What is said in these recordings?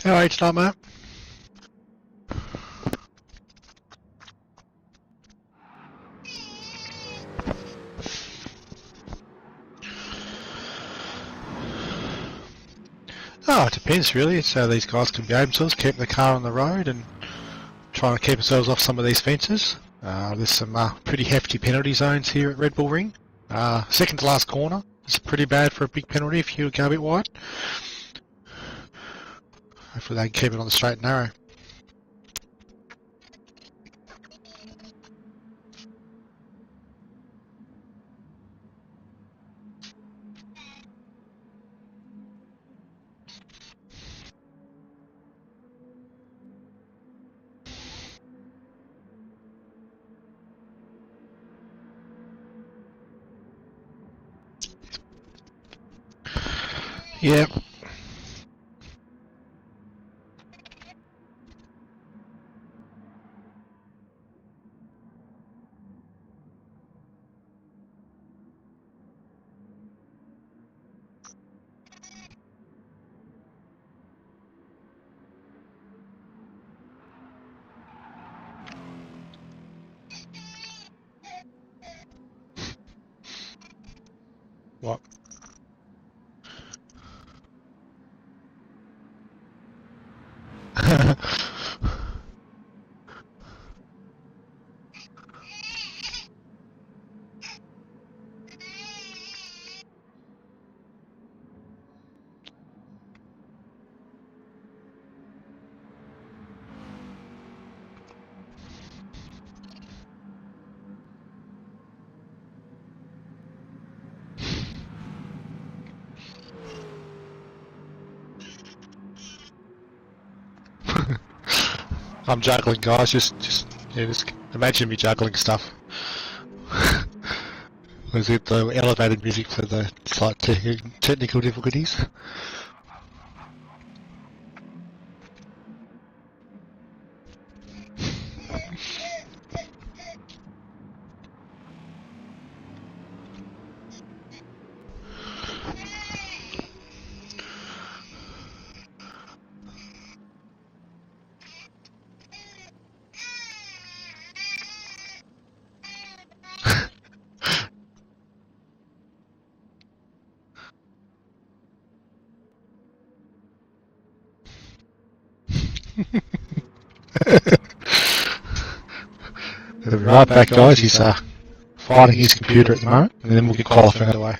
How are you tonight, mate? Oh, it depends really. It's how these guys can behave themselves, keep the car on the road and trying to keep themselves off some of these fences. There's some pretty hefty penalty zones here at Red Bull Ring. Second to last corner is pretty bad for a big penalty if you go a bit wide. Hopefully they can keep it on the straight and narrow. Yep. What? I'm juggling, guys. Just imagine me juggling stuff. Was it the elevated music for the slight technical difficulties? Right back, guys. He's fighting his computer at the moment, and then we'll get qualified away.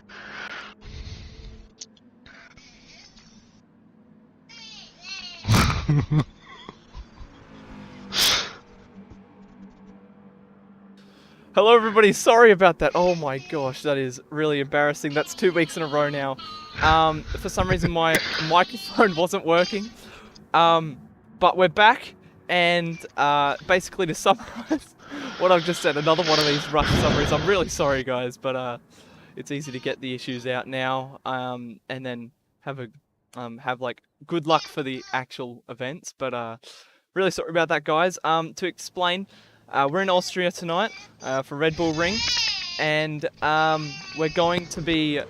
Hello everybody, sorry about that. Oh my gosh, that is really embarrassing. That's 2 weeks in a row now. For some reason my microphone wasn't working. But we're back, and basically to summarize what I've just said, another one of these rush summaries. I'm really sorry guys, but it's easy to get the issues out now, and then have like good luck for the actual events. But really sorry about that, guys. To explain, we're in Austria tonight for Red Bull Ring, and we're going to be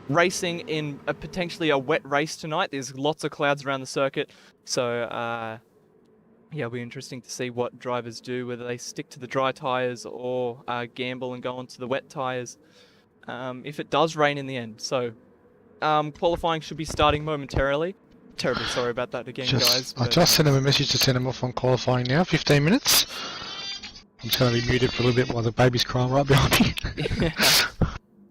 racing in potentially a wet race tonight. There's lots of clouds around the circuit, so yeah, it'll be interesting to see what drivers do, whether they stick to the dry tyres or gamble and go onto the wet tyres if it does rain in the end. So qualifying should be starting momentarily. Terribly sorry about that again, guys. I just sent him a message to send him off on qualifying now, 15 minutes. I'm just going to be muted for a little bit while the baby's crying right behind me. Yeah.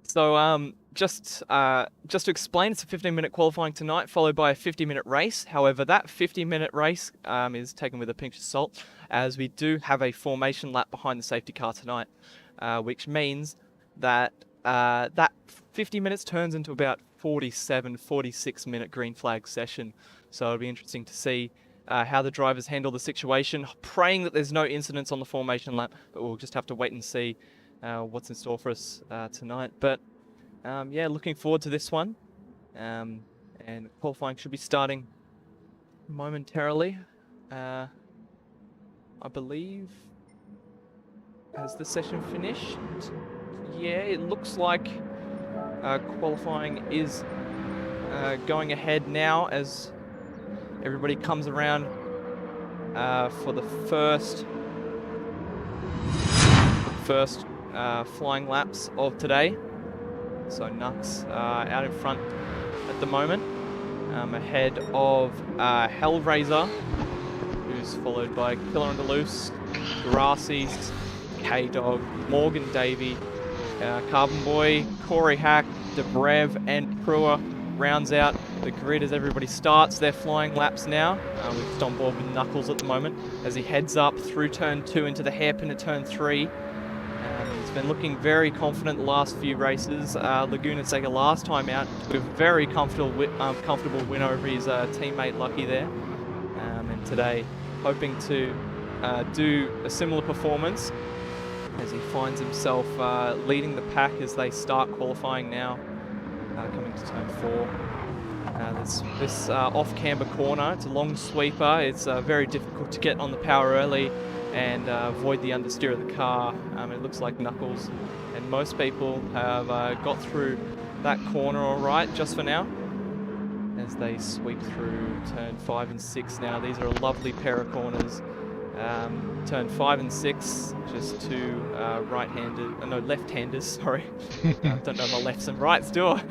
So just to explain, it's a 15-minute qualifying tonight, followed by a 50-minute race. However, that 50-minute race is taken with a pinch of salt, as we do have a formation lap behind the safety car tonight, which means that that 50 minutes turns into about 46-minute green flag session. So it'll be interesting to see how the drivers handle the situation, praying that there's no incidents on the formation lap, but we'll just have to wait and see what's in store for us tonight. But yeah, looking forward to this one, and qualifying should be starting momentarily. I believe, has the session finished? Yeah, it looks like qualifying is going ahead now, as everybody comes around for the first flying laps of today. So Nux out in front at the moment, ahead of Hellraiser, who's followed by Killer on the Loose, Grassies, K-Dog, Morgan Davey, Carbon Boy, Corey Hack, Debrev, and Prua rounds out the grid as everybody starts their flying laps now. We're just on board with Knuckles at the moment as he heads up through turn 2 into the hairpin at turn 3. He's been looking very confident the last few races. Laguna Seca last time out with a very comfortable win over his teammate Lucky there. And today hoping to do a similar performance as he finds himself leading the pack as they start qualifying now, coming to turn 4. This off-camber corner, it's a long sweeper. It's very difficult to get on the power early and avoid the understeer of the car. It looks like Knuckles and most people have got through that corner all right just for now as they sweep through turn 5 and 6 now. These are a lovely pair of corners. Turn 5 and 6, just two left-handers, sorry. Don't know my lefts and rights, do I?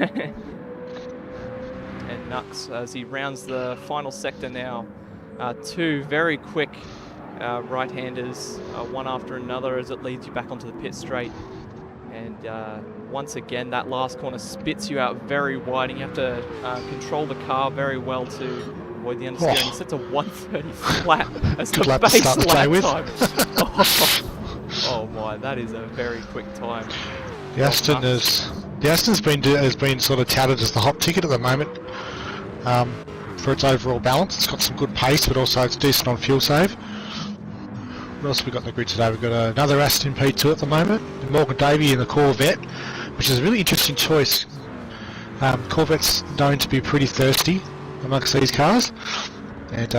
And Nux, as he rounds the final sector now, two very quick right-handers, one after another as it leads you back onto the pit straight. And once again, that last corner spits you out very wide, and you have to control the car very well to avoid the understeer. He sets a 130 flat as the base lap time. Oh my, that is a very quick time. The Aston's been sort of touted as the hot ticket at the moment for its overall balance. It's got some good pace, but also it's decent on fuel save. What else have we got in the grid today? We've got another Aston P2 at the moment, Morgan Davey in the Corvette, which is a really interesting choice. Corvette's known to be pretty thirsty amongst these cars, and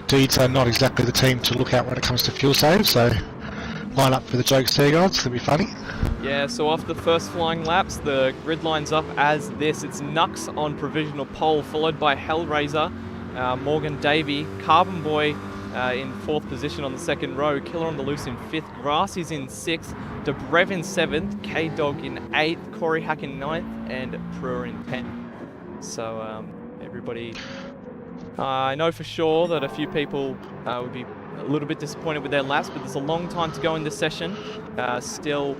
Deeds are not exactly the team to look at when it comes to fuel save, so line up for the jokes there, guys. It's going to be funny. Yeah, so after the first flying laps, the grid lines up as this. It's Nux on provisional pole, followed by Hellraiser, Morgan Davey, Carbon Boy in 4th position on the 2nd row, Killer on the Loose in 5th, Grassies in 6th, Debrev in 7th, K-Dog in 8th, Corey Hack in 9th, and Prua in 10th. So everybody, I know for sure that a few people would be a little bit disappointed with their laps, but there's a long time to go in this session. Still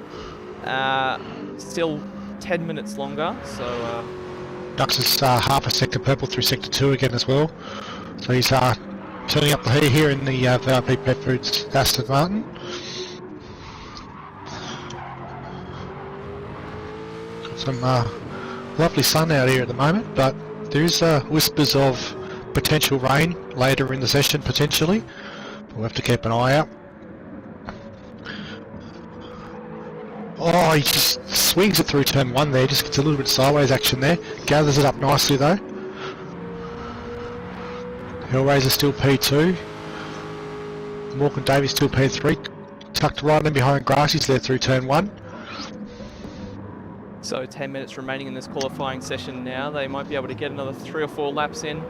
10 minutes longer, so... Dux is half a sector purple through sector 2 again as well. So he's turning up the heat here in the VIP Pet Foods Aston Martin. Got some lovely sun out here at the moment, but there is whispers of potential rain later in the session, potentially. We'll have to keep an eye out. Oh, he just swings it through turn 1 there, just gets a little bit sideways action there. Gathers it up nicely though. Hellraiser still P2. Morgan Davies still P3. Tucked right in behind Grassies there through turn 1. So 10 minutes remaining in this qualifying session now. They might be able to get another 3 or 4 laps in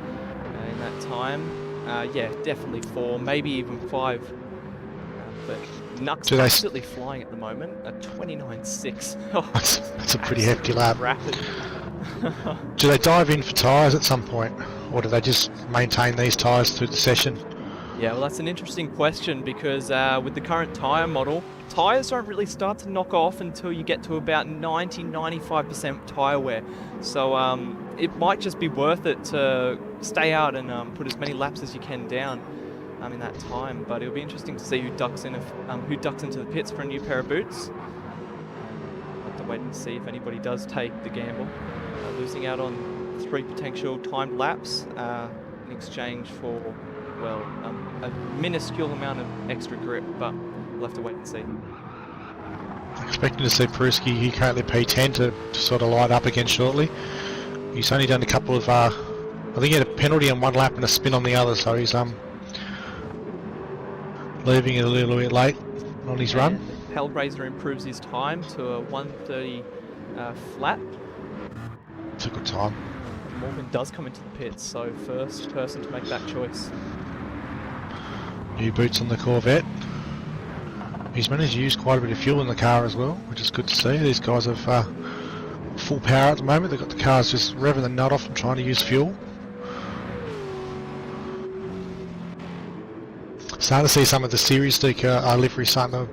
that time. Yeah, definitely 4, maybe even 5. But Nux absolutely flying at the moment, a 29.6. Oh, that's a pretty hefty lap. Rapid. Do they dive in for tyres at some point, or do they just maintain these tyres through the session? Yeah, well, that's an interesting question because with the current tyre model, tyres don't really start to knock off until you get to about 90-95% tyre wear. So it might just be worth it to stay out and put as many laps as you can down in that time. But it'll be interesting to see who ducks into the pits for a new pair of boots. We'll have to wait and see if anybody does take the gamble, losing out on 3 potential timed laps in exchange for, well, a minuscule amount of extra grip, but we'll have to wait and see. Expecting to see Peruski, he currently P10 to sort of light up again shortly. He's only done a couple of, I think he had a penalty on one lap and a spin on the other, so he's leaving it a little bit late on his run. Hellraiser improves his time to a 130 flat. It's a good time. Morgan does come into the pits, so first person to make that choice. New boots on the Corvette. He's managed to use quite a bit of fuel in the car as well, which is good to see. These guys have full power at the moment. They've got the cars just revving the nut off and trying to use fuel. Starting to see some of the Series sticker livery starting to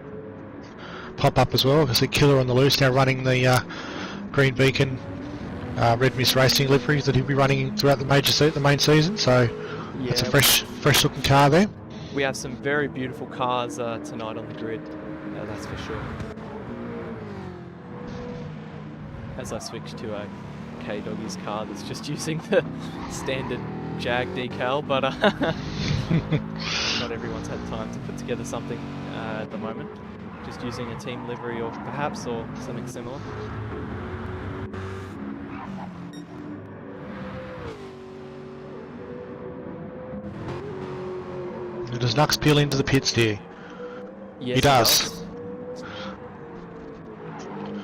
pop up as well. I see Killer on the Loose now running the Green Beacon Red Mist Racing livery that he'll be running throughout the main season. So Yeah, it's a fresh looking car there. we have some very beautiful cars tonight on the grid, that's for sure. As I switch to a K-Doggy's car that's just using the standard Jag decal, but not everyone's had time to put together something at the moment. Just using a team livery or something similar. Does Nux peel into the pits there? Yes, he does.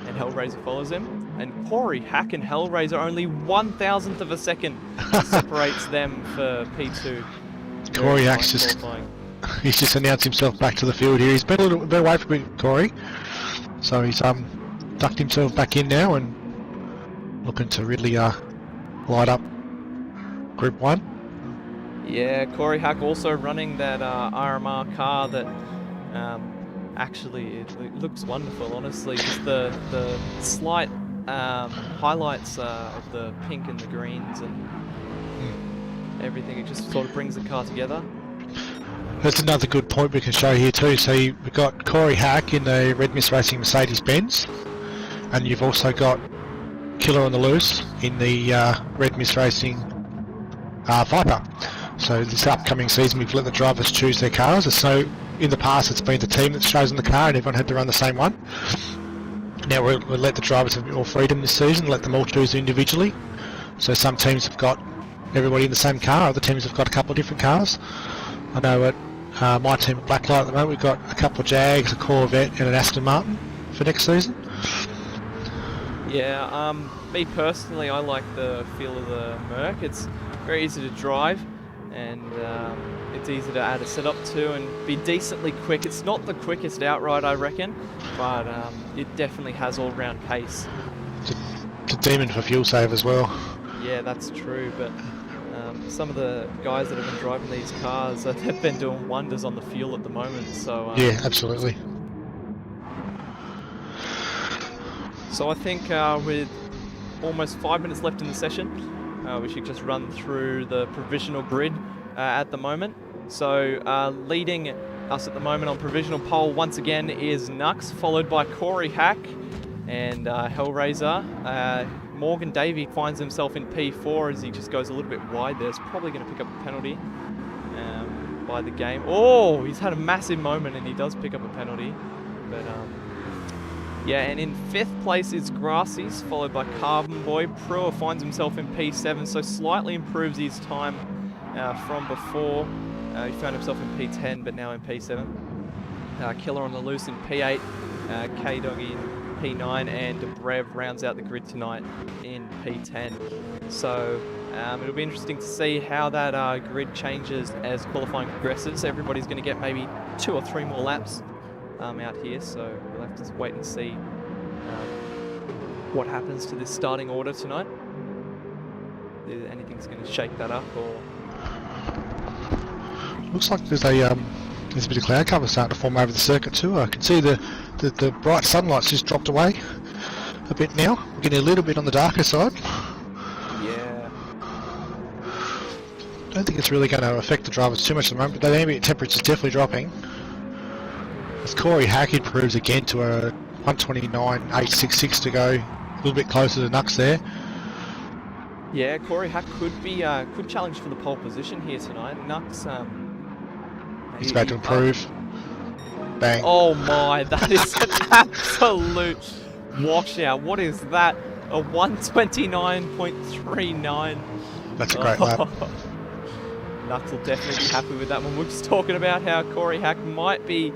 And Hellraiser follows him. And Corey Hack and Hellraiser only 1,000th of a second separates them for P2. Corey Hack's he's just announced himself back to the field here. He's been a little bit away from it, Corey. So he's ducked himself back in now and looking to really light up Group 1. Yeah, Corey Hack also running that RMR car that actually it looks wonderful, honestly. Just the slight highlights of the pink and the greens and everything, it just sort of brings the car together. That's another good point we can show here too. So we've got Corey Hack in the Red Mist Racing Mercedes-Benz, and you've also got Killer on the Loose in the Red Mist Racing Viper. So this upcoming season we've let the drivers choose their cars. So in the past it's been the team that's chosen the car and everyone had to run the same one. Now we'll let the drivers have a bit more freedom this season, let them all choose individually. So some teams have got everybody in the same car, other teams have got a couple of different cars. I know at my team at Blacklight at the moment we've got a couple of Jags, a Corvette and an Aston Martin for next season. Yeah, me personally, I like the feel of the Merc. It's very easy to drive and it's easy to add a setup to and be decently quick. It's not the quickest outright, I reckon, but it definitely has all-round pace. It's a demon for fuel save as well. Yeah, that's true, but some of the guys that have been driving these cars, they've been doing wonders on the fuel at the moment. So yeah, absolutely. So I think with almost 5 minutes left in the session, we should just run through the provisional grid at the moment. So leading us at the moment on provisional pole once again is Nux, followed by Corey Hack and Hellraiser. Morgan Davey finds himself in P4 as he just goes a little bit wide there. It's probably going to pick up a penalty by the game. Oh, he's had a massive moment and he does pick up a penalty. But yeah, and in 5th place is Grassies, followed by Carbon Boy. Pruer finds himself in P7, so slightly improves his time from before. He found himself in P10, but now in P7. Killer on the Loose in P8, K-Doggy in P9, and Brev rounds out the grid tonight in P10. So it'll be interesting to see how that grid changes as qualifying progresses. Everybody's going to get maybe 2 or 3 more laps out here, so we'll have to wait and see what happens to this starting order tonight. If anything's going to shake that up, or looks like there's a bit of cloud cover starting to form over the circuit too. I can see the bright sunlight's just dropped away a bit now. We're getting a little bit on the darker side. yeah. I don't think it's really going to affect the drivers too much at the moment, but the ambient temperature's definitely dropping. As Corey Hack improves again to a 129.866 to go, a little bit closer to Nux there. Yeah, Corey Hack could challenge for the pole position here tonight. Nux, he's about to improve. Bang. Oh my, that is an absolute washout. What is that? A 129.39. That's a great lap. Nux will definitely be happy with that one. We're just talking about how Corey Hack might be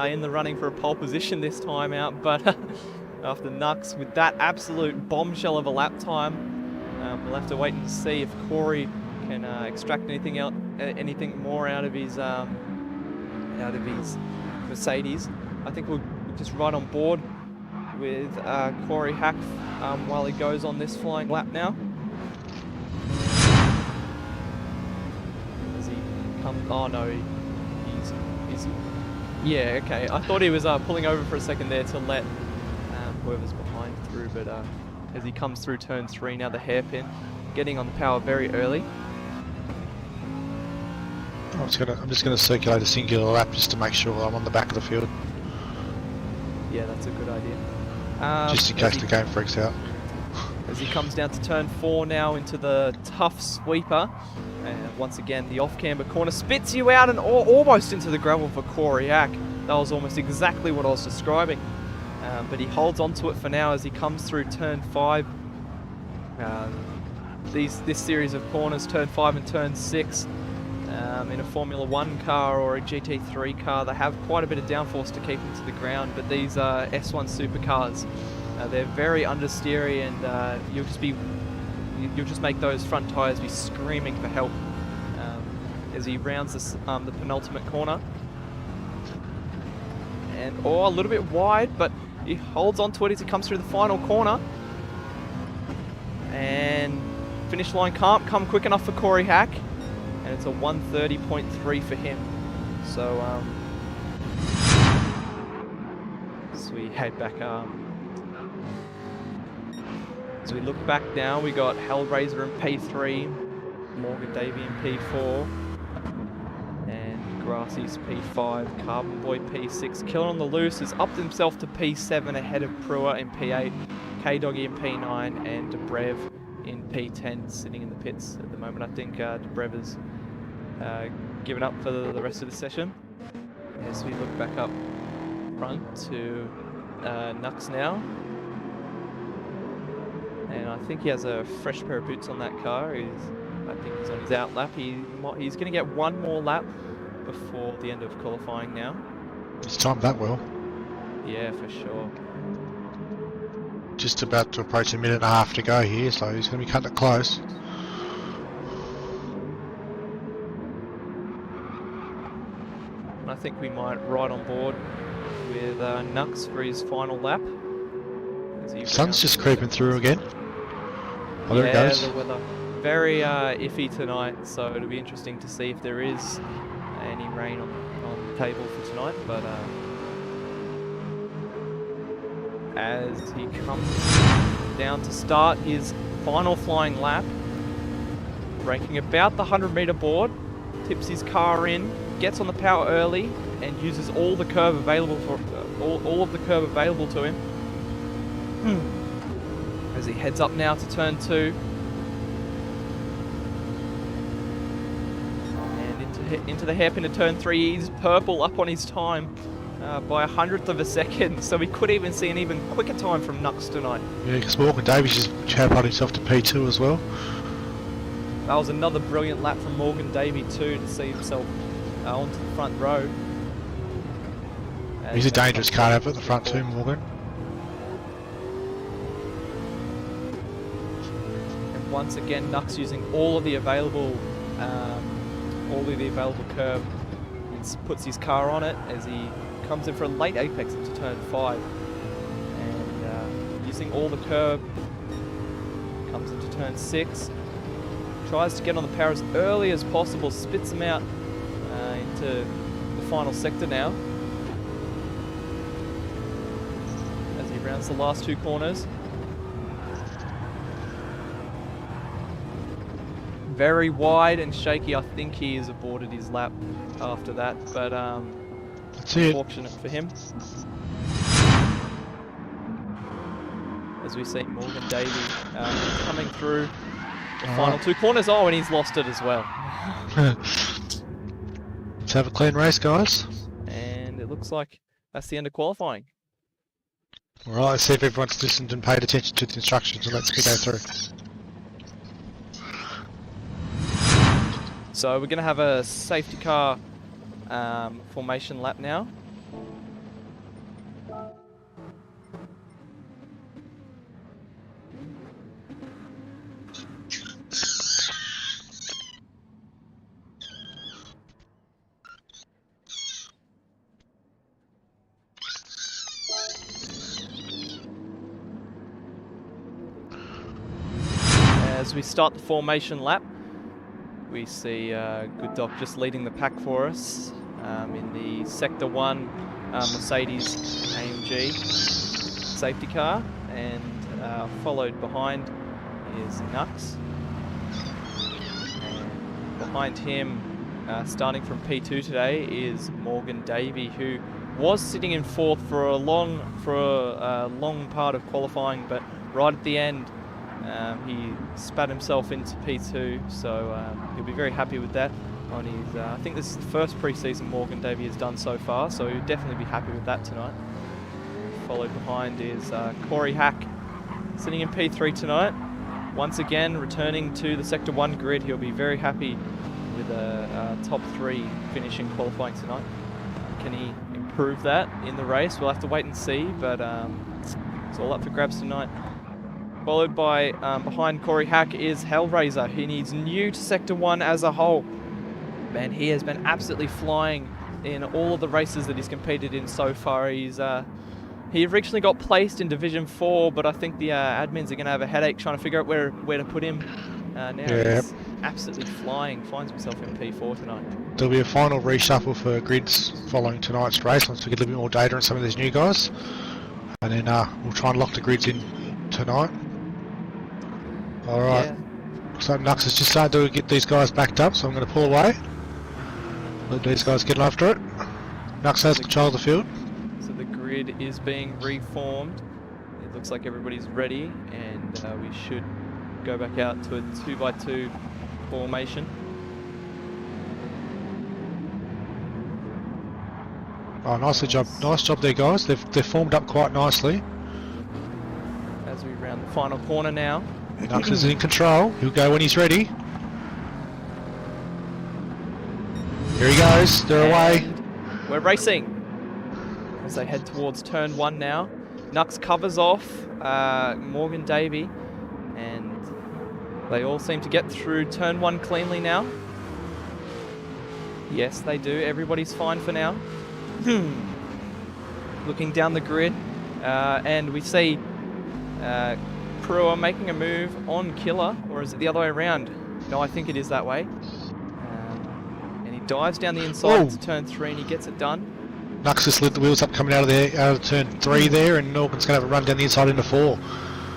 in the running for a pole position this time out, but after Nux with that absolute bombshell of a lap time, We'll have to wait and see if Corey can extract anything more out of his Mercedes. I think we'll just ride on board with Corey Hack while he goes on this flying lap now. As he comes, oh no, he's yeah, okay. I thought he was pulling over for a second there to let whoever's behind through, but as he comes through turn 3 now, the hairpin, getting on the power very early. I'm just gonna circulate a singular lap just to make sure I'm on the back of the field. Yeah, that's a good idea. Just in case the game freaks out. As he comes down to turn 4 now into the tough sweeper. And once again, the off-camber corner spits you out and almost into the gravel for Corey Hack. That was almost exactly what I was describing. But he holds onto it for now as he comes through turn 5. This series of corners, turn 5 and turn 6, in a Formula 1 car or a GT3 car, they have quite a bit of downforce to keep them to the ground, but these are S1 Supercars. They're very understeery, and you'll just make those front tyres be screaming for help as he rounds the penultimate corner. And a little bit wide, but he holds on to it as he comes through the final corner. And finish line can't come quick enough for Corey Hack, and it's a 1:30.3 for him. So we head back. As we look back now, we got Hellraiser in P3, Morgan Davey in P4, and Grassy's P5, Carbon Boy P6. Killer on the Loose has upped himself to P7 ahead of Prua in P8, K-Doggy in P9, and Debrev in P10, sitting in the pits at the moment. I think Debrev has given up for the rest of the session. As we look back up front to Nux now. And I think he has a fresh pair of boots on that car. I think he's on his out lap. He's going to get one more lap before the end of qualifying now. He's timed that well. Yeah, for sure. Just about to approach a minute and a half to go here, so he's going to be cutting it close. And I think we might ride on board with Nux for his final lap. Sun's just creeping through again. Oh, there it Yeah, goes. the weather very iffy tonight, so it'll be interesting to see if there is any rain on the table for tonight. But as he comes down to start his final flying lap, braking about the 100-meter board, tips his car in, gets on the power early, and uses all the curve available for all of the curve available to him. As he heads up now to turn 2. And into the hairpin of turn 3, he's purple up on his time by 100th of a second, so we could even see an even quicker time from Nux tonight. Yeah, because Morgan Davies just chowed himself to P2 as well. That was another brilliant lap from Morgan Davey too, to see himself onto the front row. He's a dangerous car to have at the front too, Morgan. Once again, Nux using all of the available curve, and puts his car on it as he comes in for a late apex into turn 5, and using all the curve, comes into turn 6, tries to get on the power as early as possible, spits them out into the final sector now, as he rounds the last 2 corners. Very wide and shaky. I think he has aborted his lap after that, but that's it. Unfortunate for him. As we see Morgan Davey coming through the final 2 corners. Oh, and he's lost it as well. Let's have a clean race, guys. And it looks like that's the end of qualifying. Alright, let's see if everyone's listened and paid attention to the instructions, and let's go through. So we're going to have a safety car formation lap now. as we start the formation lap, we see Good Doc just leading the pack for us in the Sector 1 Mercedes AMG safety car, and followed behind is Nux. And behind him, starting from P2 today, is Morgan Davey, who was sitting in 4th for a long part of qualifying, but right at the end he spat himself into P2, so he'll be very happy with that. On his, I think this is the first pre-season Morgan Davey has done so far, so he'll definitely be happy with that tonight. Followed behind is Corey Hack, sitting in P3 tonight. Once again, returning to the Sector 1 grid. He'll be very happy with a top 3 finish in qualifying tonight. Can he improve that in the race? We'll have to wait and see, but it's all up for grabs tonight. Followed by, behind Corey Hack, is Hellraiser. He's new to Sector 1 as a whole. Man, he has been absolutely flying in all of the races that he's competed in so far. He originally got placed in Division 4, but I think the admins are going to have a headache trying to figure out where to put him. Now he's absolutely flying, finds himself in P4 tonight. There'll be a final reshuffle for grids following tonight's race once we get a little bit more data on some of these new guys. And then we'll try and lock the grids in tonight. Alright, so Nux is just starting to get these guys backed up, so I'm going to pull away. Let these guys get after it. Nux has control of the field. So the grid is being reformed. It looks like everybody's ready, and we should go back out to a 2x2 formation. Oh, nice job there, guys. They've formed up quite nicely. As we round the final corner now. Nux is in control. He'll go when he's ready. Here he goes. They're away. We're racing as they head towards turn 1 now. Nux covers off Morgan Davey, and they all seem to get through turn 1 cleanly now. Yes, they do. Everybody's fine for now. Looking down the grid, and we see Prua making a move on Killer, or is it the other way around? No, I think it is that way. And he dives down the inside to turn 3 and he gets it done. Nux just lit the wheels up coming out of turn 3 there, and Morgan's going to have a run down the inside into 4.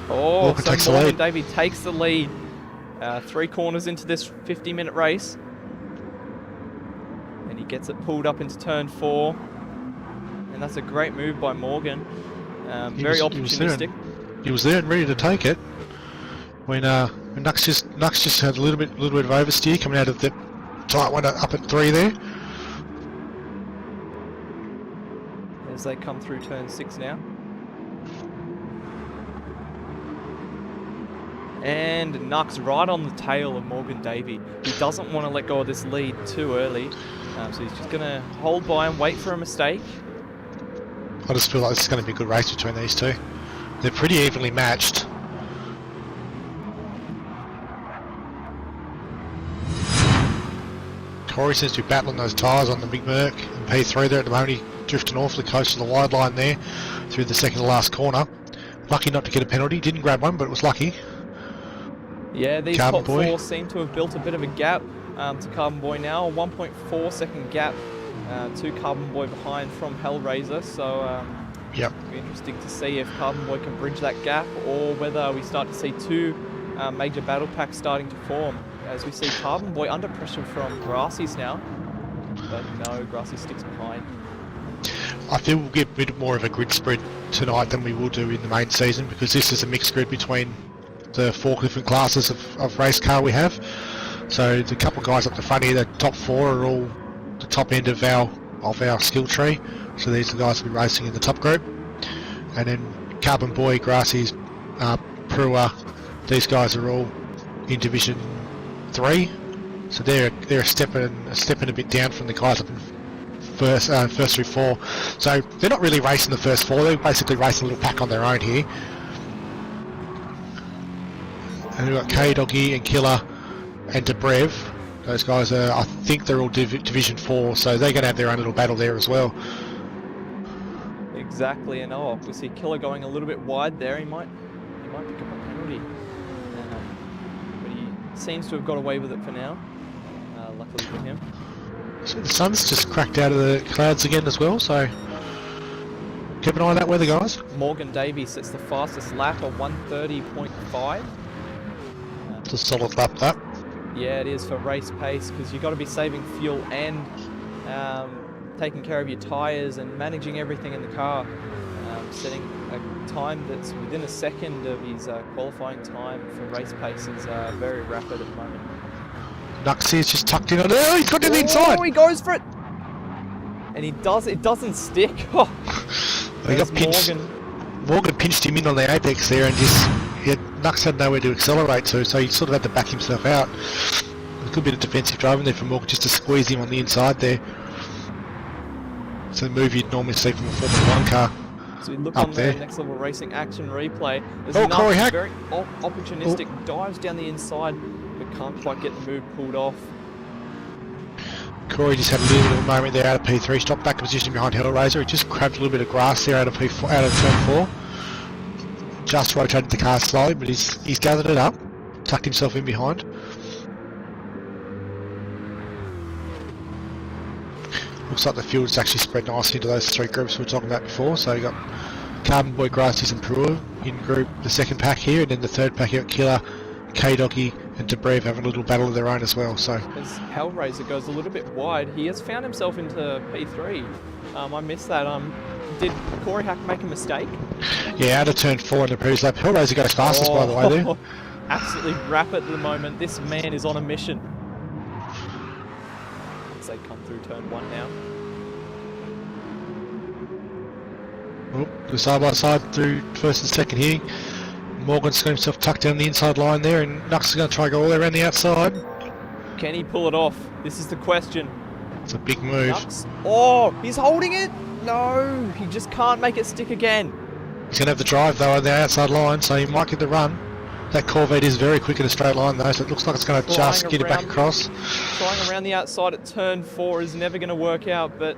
Oh, Morgan takes the Morgan lead. Davey takes the lead. 3 corners into this 50-minute race. And he gets it pulled up into turn 4. And that's a great move by Morgan. Very opportunistic. He was there and ready to take it when Nux just had a little bit of oversteer coming out of the tight one up at 3 there. As they come through turn 6 now. And Nux right on the tail of Morgan Davey. He doesn't want to let go of this lead too early, so he's just going to hold by and wait for a mistake. I just feel like this is going to be a good race between these two. They're pretty evenly matched. Corey seems to be battling those tyres on the Big Merc and P3 there at the moment. He's drifting awfully close to the wide line there through the second to last corner. Lucky not to get a penalty. Didn't grab one, but it was lucky. Yeah, these Carbon top Boy 4 seem to have built a bit of a gap to Carbon Boy now. A 1.4 second gap to Carbon Boy behind from Hellraiser. So Yep. it'll be interesting to see if Carbon Boy can bridge that gap, or whether we start to see 2 major battle packs starting to form. As we see Carbon Boy under pressure from Grassy's now. But no, Grassy sticks behind. I feel we'll get a bit more of a grid spread tonight than we will do in the main season, because this is a mixed grid between the 4 different classes of race car we have. So the couple of guys up the front here, the top 4 are all the top end of our skill tree. So these are the guys who will be racing in the top group. And then Carbon Boy, Grassy's, Prua, these guys are all in Division 3. So they're a step and a bit down from the guys up in first through 4. So they're not really racing the first 4, they're basically racing a little pack on their own here. And we've got K-Doggy and Killer and Debrev. Those guys are, I think they're all Division 4, so they're going to have their own little battle there as well. Exactly, and we see Killer going a little bit wide there. He might pick up a penalty. But seems to have got away with it for now. Luckily for him. So the sun's just cracked out of the clouds again as well, so keep an eye on that weather, guys. Morgan Davies sets the fastest lap of 1:30.5. It's a solid lap, that. Yeah, it is for race pace, because you've got to be saving fuel and taking care of your tyres and managing everything in the car. Setting a time that's within a second of his qualifying time for race pace is very rapid at the moment. Nuxie is just tucked in on there. Oh, he's got to the inside. Oh, he goes for it. And he does. It doesn't stick. Oh, he got pinched. Morgan pinched him in on the apex there, and Nux had nowhere to accelerate to, so he sort of had to back himself out. A good bit of defensive driving there from Morgan just to squeeze him on the inside there. It's a move you'd normally see from a Formula 1 car. So we look on the Next Level Racing action replay. Corey Hack. Very opportunistic, dives down the inside, but can't quite get the move pulled off. Corey just had a little bit of a moment there out of P3, stopped back in position behind Hellraiser. He just grabbed a little bit of grass there out of P4, out of turn 4. Just rotated the car slowly, but he's gathered it up, tucked himself in behind. Looks like the field's actually spread nicely into those three groups we were talking about before. So you got Carbon Boy, Grasses and Perua in group the second pack here, and then the third pack you got Killer, K-Doggy and Debrev having a little battle of their own as well. So as Hellraiser goes a little bit wide, he has found himself into P3. I missed that. Did Corey Hack make a mistake? Yeah, out of turn 4 in the previous lap. Hellraiser got his fastest by the way there. Absolutely rapid at the moment. This man is on a mission. As they come through turn 1 now. The side by side through first and second here. Morgan's got himself tucked down the inside line there, and Nux is going to try to go all the way around the outside. Can he pull it off? This is the question. It's a big move. Nux. Oh, he's holding it. No, he just can't make it stick again. He's going to have the drive though on the outside line, so he might get the run. That Corvette is very quick in a straight line though, so it looks like it's going to just get it back across. Trying around the outside at turn 4 is never going to work out, but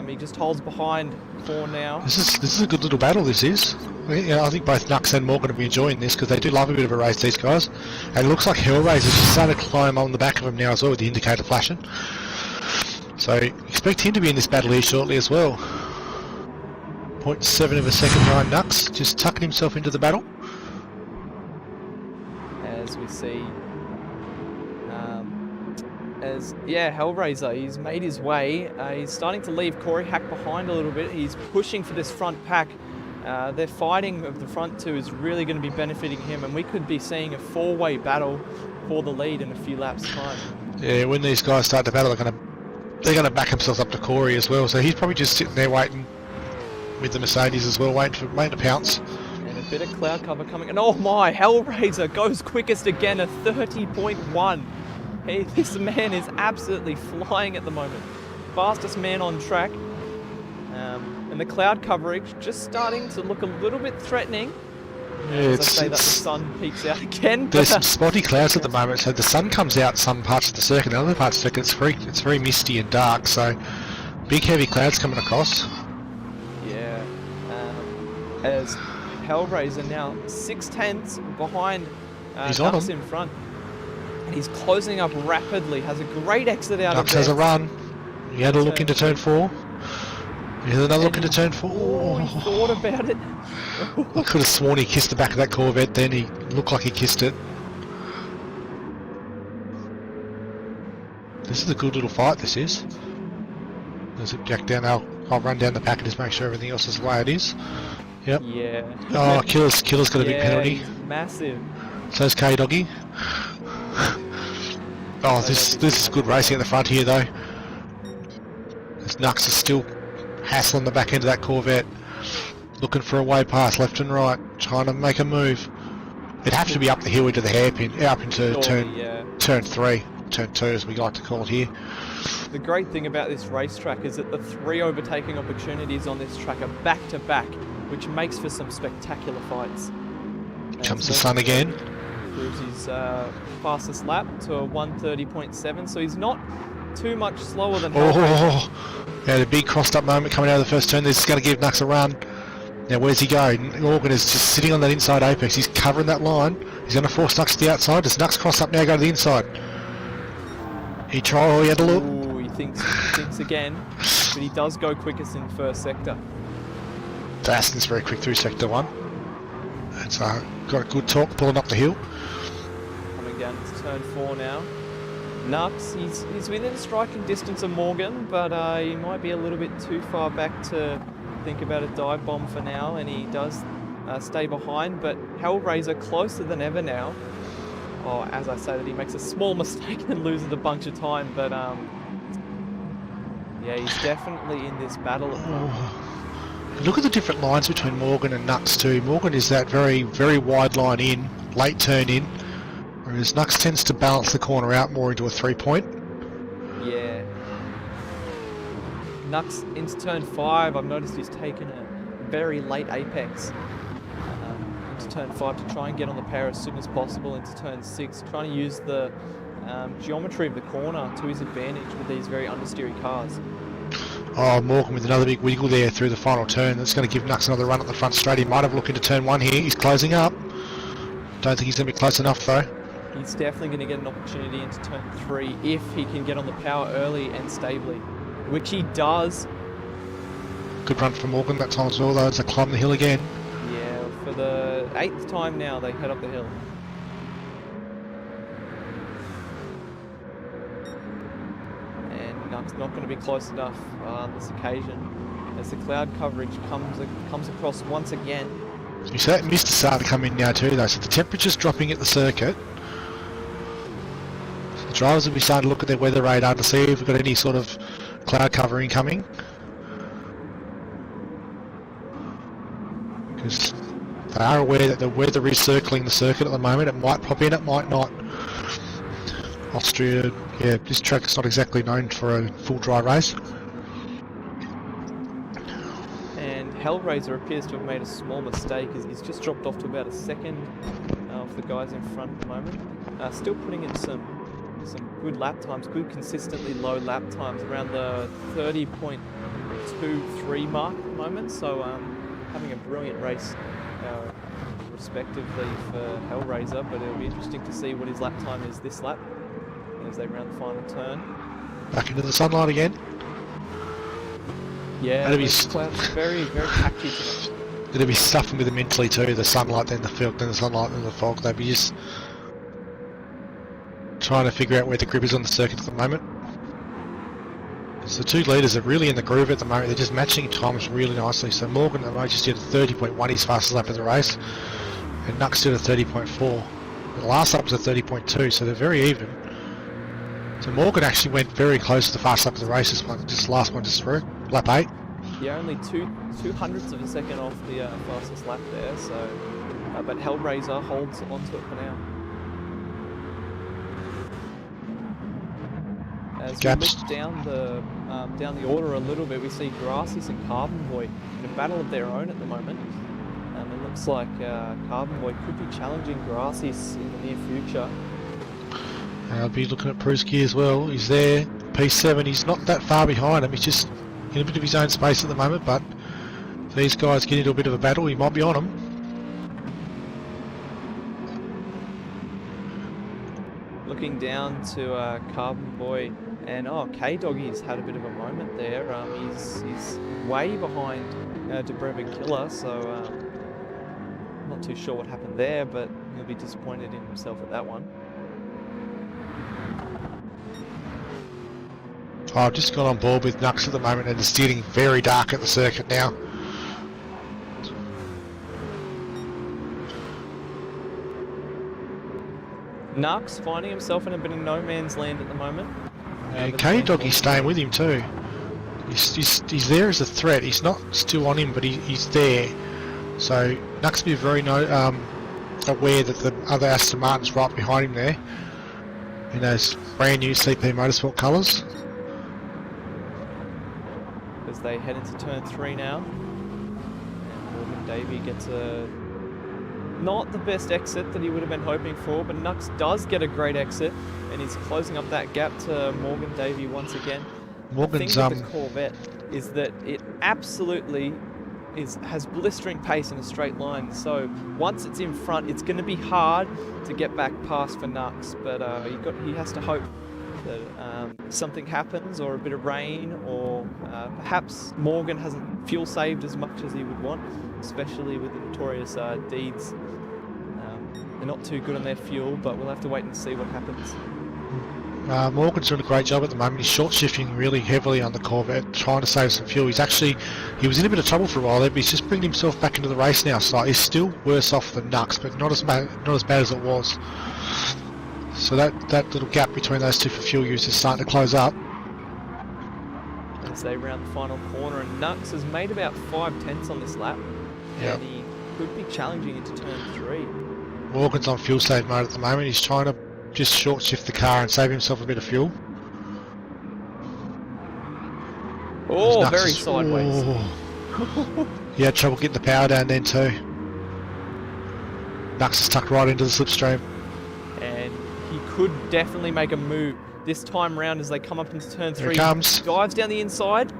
he just holds behind 4 now. This is a good little battle, this is. I think both Nux and Morgan will be enjoying this because they do love a bit of a race, these guys. And it looks like Hellraiser's just started to climb on the back of him now as well with the indicator flashing. So expect him to be in this battle here shortly as well. 0.7 of a second behind Nux, just tucking himself into the battle. As we see, Hellraiser, he's made his way. He's starting to leave Corey Hack behind a little bit. He's pushing for this front pack. Their fighting of the front two is really going to be benefiting him, and we could be seeing a 4-way battle for the lead in a few laps' time. Yeah, when these guys start to battle, they're going to back themselves up to Corey as well. So he's probably just sitting there waiting with the Mercedes as well, waiting to pounce. And a bit of cloud cover coming, and oh my, Hellraiser goes quickest again, a 30.1. Hey, this man is absolutely flying at the moment. Fastest man on track. And the cloud coverage just starting to look a little bit threatening. Yeah, as I say that, the sun peeks out again. There's some spotty clouds at the moment, so the sun comes out some parts of the circuit, and other parts of the circuit it's very misty and dark, so big heavy clouds coming across. Yeah, as Hellraiser now 6/10 behind Nux in front. And he's closing up rapidly, has a great exit out Nux of there. has a run. He had a look into turn 4. He had another look into turn 4. Oh, he thought about it. I could have sworn he kissed the back of that Corvette then. He looked like he kissed it. This is a good little fight, this is. There's a jack down. I'll run down the pack and just make sure everything else is the way it is. Yep. Yeah. Oh, Killer's got a big penalty. Massive. So's K-Doggy. Oh, this is good racing at the front here though. This Nux is still hassling the back end of that Corvette, looking for a way past left and right, trying to make a move. It'd have to be up the hill into the hairpin, up into turn 3, turn 2 as we like to call it here. The great thing about this racetrack is that the 3 overtaking opportunities on this track are back to back, which makes for some spectacular fights. Comes the sun again. Proves his fastest lap to a 1:30.7, so he's not too much slower than Hellraiser. Yeah, the big crossed up moment coming out of the first turn. This is going to give Nux a run. Now where's he going? Morgan is just sitting on that inside apex. He's covering that line. He's going to force Nux to the outside. Does Nux cross up now, go to the inside? He had a look. Ooh, he thinks again, but he does go quickest in first sector. Aston's very quick through sector 1. It's got a good torque pulling up the hill. Coming down to turn 4 now. Nux, he's within striking distance of Morgan, but he might be a little bit too far back to think about a dive bomb for now, and he does stay behind, but Hellraiser closer than ever now. Oh, as I say that, he makes a small mistake and loses a bunch of time, but yeah, he's definitely in this battle at the moment. Look at the different lines between Morgan and Nux too. Morgan is that very, very wide line in, late turn in, whereas Nux tends to balance the corner out more into a 3-point. Yeah. Nux into turn 5, I've noticed he's taken a very late apex into turn 5 to try and get on the power as soon as possible into turn 6, trying to use the geometry of the corner to his advantage with these very understeery cars. Oh, Morgan with another big wiggle there through the final turn. That's going to give Nux another run at the front straight. He might have looked into turn 1 here. He's closing up. Don't think he's going to be close enough though. He's definitely going to get an opportunity into turn 3 if he can get on the power early and stably, which he does. Good run from Morgan that time as well though, as they climb the hill again. Yeah, for the 8th time now they head up the hill. Nux not going to be close enough on this occasion as the cloud coverage comes across once again. You see that mist is starting to come in now too though, so the temperature's dropping at the circuit. So the drivers will be starting to look at their weather radar to see if we've got any sort of cloud covering coming. Because they are aware that the weather is circling the circuit at the moment. It might pop in, it might not. Austria, yeah, this track is not exactly known for a full dry race. And Hellraiser appears to have made a small mistake as he's just dropped off to about a second of the guys in front at the moment. Still putting in some good lap times, good consistently low lap times around the 30.23 mark at the moment. So having a brilliant race respectively for Hellraiser, but it'll be interesting to see what his lap time is this lap as they round the final turn. Back into the sunlight again. Yeah, the clouds very, very patchy today. It'll be stuffing with them mentally too, the sunlight, then the fog, then the sunlight, then the fog. They'll be just trying to figure out where the grip is on the circuit at the moment. So the two leaders are really in the groove at the moment. They're just matching times really nicely. So Morgan at the moment just did a 30.1, his fastest lap of the race, and Nux did a 30.4. The last lap was a 30.2, so they're very even. So Morgan actually went very close to the fast lap of the race. This last one just through, lap 8. Yeah, only two hundredths of a second off the fastest lap there. So, but Hellraiser holds onto it for now. As we look down the order a little bit, we see Gracis and Carbon Boy in a battle of their own at the moment. It looks like Carbon Boy could be challenging Gracis in the near future. I'll be looking at Pruski as well. He's there, P7. He's not that far behind him. He's just in a bit of his own space at the moment. But if these guys get into a bit of a battle, he might be on them. Looking down to Carbon Boy, and K-Doggy's had a bit of a moment there. He's way behind Debrevic Killer, so I'm not too sure what happened there, but he'll be disappointed in himself at that one. I've just got on board with Nux at the moment, and it's getting very dark at the circuit now. Nux finding himself in a bit of no man's land at the moment. And K-Doggy's staying with him too. He's there as a threat. He's not still on him, but he's there. So Nux will be very aware that the other Aston Martin's right behind him there in those brand new CP Motorsport colours. As they head into turn 3 now, and Morgan Davey gets not the best exit that he would have been hoping for, but Nux does get a great exit, and he's closing up that gap to Morgan Davey once again. Morgan's the thing with the Corvette is that it absolutely has blistering pace in a straight line. So once it's in front, it's going to be hard to get back past for Nux. But he has to hope that something happens, or a bit of rain, or perhaps Morgan hasn't fuel saved as much as he would want, especially with the notorious Deeds. They're not too good on their fuel, but we'll have to wait and see what happens. Morgan's doing a great job at the moment. He's short shifting really heavily on the Corvette, trying to save some fuel. He was in a bit of trouble for a while there, but he's just bringing himself back into the race now. So he's still worse off than Nux, but not as bad as it was. So that little gap between those two for fuel use is starting to close up. As they round the final corner, and Nux has made about 5/10 on this lap, and he could be challenging into turn 3. Morgan's on fuel save mode at the moment. He's trying to just short shift the car and save himself a bit of fuel. Oh, very sideways. Oh. He had trouble getting the power down then too. Nux is tucked right into the slipstream. And he could definitely make a move this time round as they come up into turn 3. Here he comes. Dives down the inside.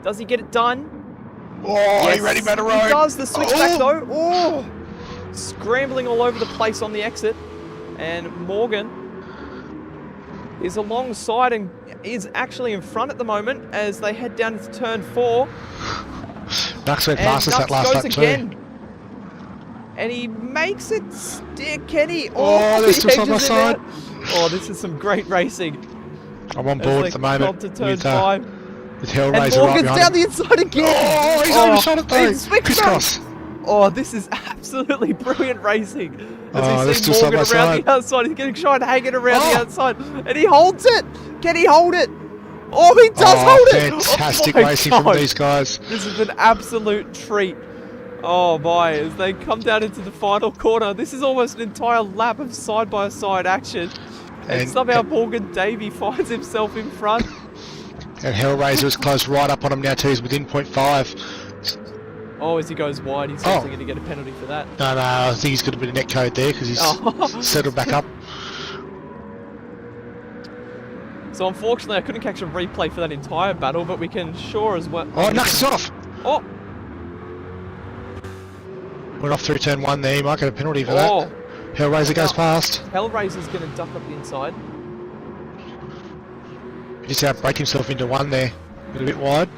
Does he get it done? Oh, yes, he ready made a road. He does the switchback though. Oh! Scrambling all over the place on the exit. And Morgan is alongside and is actually in front at the moment as they head down into turn 4. Nux went past us that last lap again. too. And he makes it stick, Kenny. Oh, there's two side by side. Oh, this is some great racing. I'm on board at the moment to turn with 5. Hellraiser and Morgan's right behind down him. the inside again. Oh, he's overshot it though. Crisscross. Oh, this is absolutely brilliant racing. As we there's see two side Morgan by around side. the outside, he's going to try and hang it around the outside, and he holds it. Can he hold it? Oh, he does hold it. Fantastic Oh my racing God. from these guys. This is an absolute treat. Oh my, as they come down into the final corner, this is almost an entire lap of side-by-side action. And somehow Morgan Davey finds himself in front. And Hellraiser is close right up on him now too. He's within 0.5. Oh, as he goes wide, he's definitely going to get a penalty for that. No, I think he's got a bit of net code there because he's settled back up. So unfortunately, I couldn't catch a replay for that entire battle, but we can sure as well. Oh, Nux is off! Oh! Went off through turn 1 there. He might get a penalty for that. Hellraiser goes past. Hellraiser's going to duck up the inside. He just outbraked himself into 1 there. A little bit wide.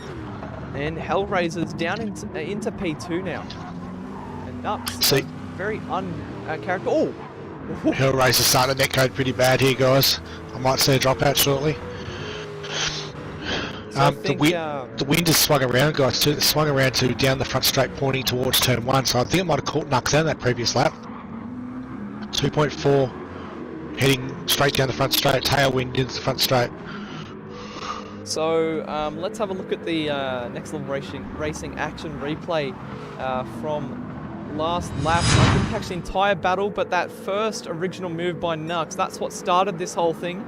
And Hellraiser's down into P2 now. And Nux, very uncharacter. Oh! Hellraiser's starting to net code pretty bad here, guys. I might see a dropout shortly. So the wind has swung around, guys. Too. It swung around to down the front straight, pointing towards turn 1. So I think it might have caught Nux down that previous lap. 2.4, heading straight down the front straight. Tailwind into the front straight. So let's have a look at the next level racing action replay from last lap. I didn't catch the entire battle, but that first original move by Nux, that's what started this whole thing.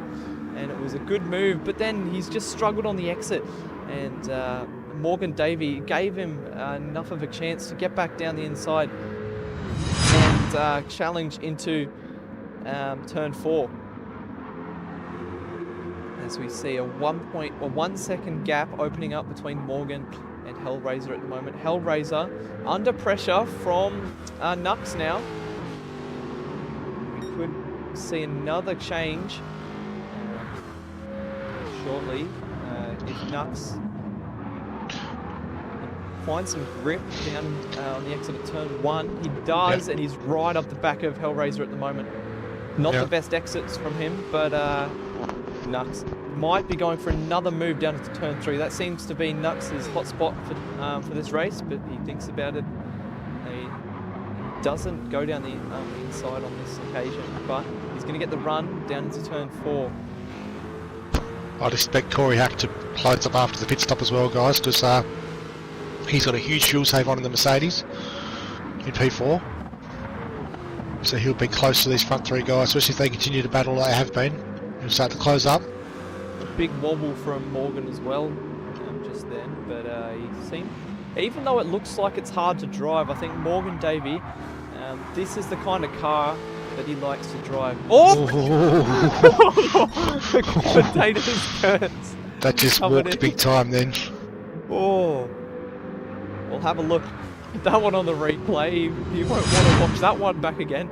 And it was a good move, but then he's just struggled on the exit. And Morgan Davey gave him enough of a chance to get back down the inside and challenge into turn 4. As we see a 1 second gap opening up between Morgan and Hellraiser at the moment. Hellraiser under pressure from Nux now. We could see another change shortly if Nux finds some grip down on the exit of turn 1. He does, and he's right up the back of Hellraiser at the moment. Not the best exits from him, but Nux might be going for another move down into turn 3. That seems to be Nux's hot spot for this race, but he thinks about it. He doesn't go down the inside on this occasion, but he's going to get the run down into turn 4. I'd expect Corey Hack to close up after the pit stop as well, guys, because he's got a huge fuel save on in the Mercedes in P4. So he'll be close to these front 3 guys, especially if they continue to battle like they have been. He'll start to close up. A big wobble from Morgan as well, just then, but he seemed, even though it looks like it's hard to drive, I think Morgan Davey, this is the kind of car that he likes to drive. Oh! Potatoes curds. That just walked big time then. Oh. Well, we'll have a look at that one on the replay. You won't want to watch that one back again.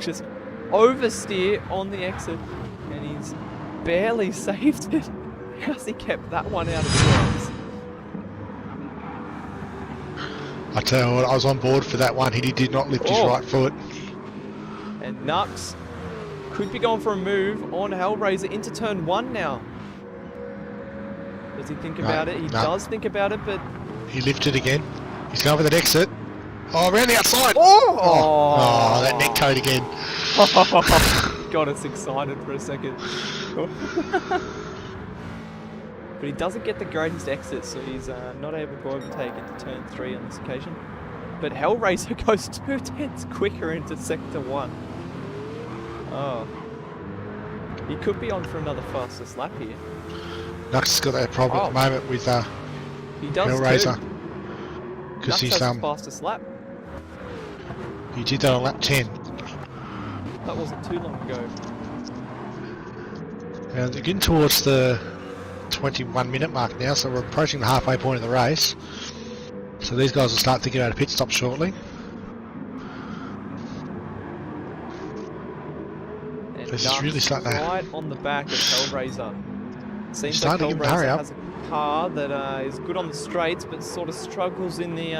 Just oversteer on the exit, and he's barely saved it. How's he kept that one out of the box? I tell you what, I was on board for that one. He did not lift his right foot. And Nux could be going for a move on Hellraiser into turn 1 now. Does he think about it? He does think about it, but... He lifted again. He's going for that exit. Oh, around the outside! Oh, that neck code again. Got us excited for a second. But he doesn't get the greatest exit, so he's not able to overtake into turn 3 on this occasion. But Hellraiser goes 2/10 quicker into sector 1. Oh. He could be on for another fastest lap here. Nux has got that problem at the moment with he does Hellraiser. Because Because he's the fastest lap. He did that on lap 10. That wasn't too long ago. Now they're getting towards the 21-minute mark now, so we're approaching the halfway point of the race. So these guys will start thinking about a pit stop shortly. And This is really starting to... right on the back of Hellraiser. Seems like Hellraiser has a car that is good on the straights, but sort of struggles in the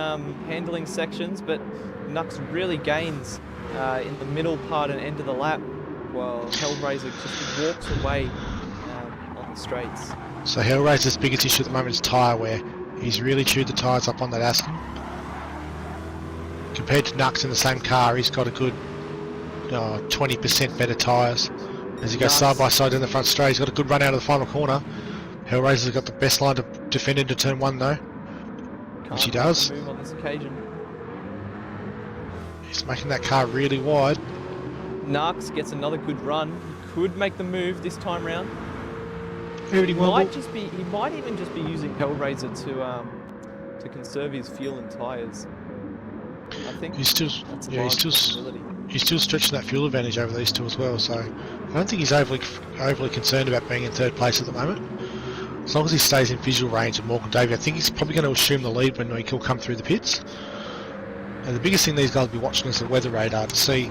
handling sections. But Nux really gains in the middle part and end of the lap, while Hellraiser just walks away on the straights. So Hellraiser's biggest issue at the moment is tyre wear. He's really chewed the tyres up on that Aston. Compared to Nux in the same car, he's got a good 20% better tyres. As he goes side by side in the front straight, he's got a good run out of the final corner. Hellraiser's got the best line to defend into turn 1 though, which he does. Move on this occasion. He's making that car really wide. Nux gets another good run. He could make the move this time round. He might even just be using Hellraiser to conserve his fuel and tyres. I think he's still stretching that fuel advantage over these two as well. So I don't think he's overly concerned about being in third place at the moment. As long as he stays in visual range of Morgan Davey, I think he's probably going to assume the lead when he'll come through the pits. And the biggest thing these guys will be watching is the weather radar to see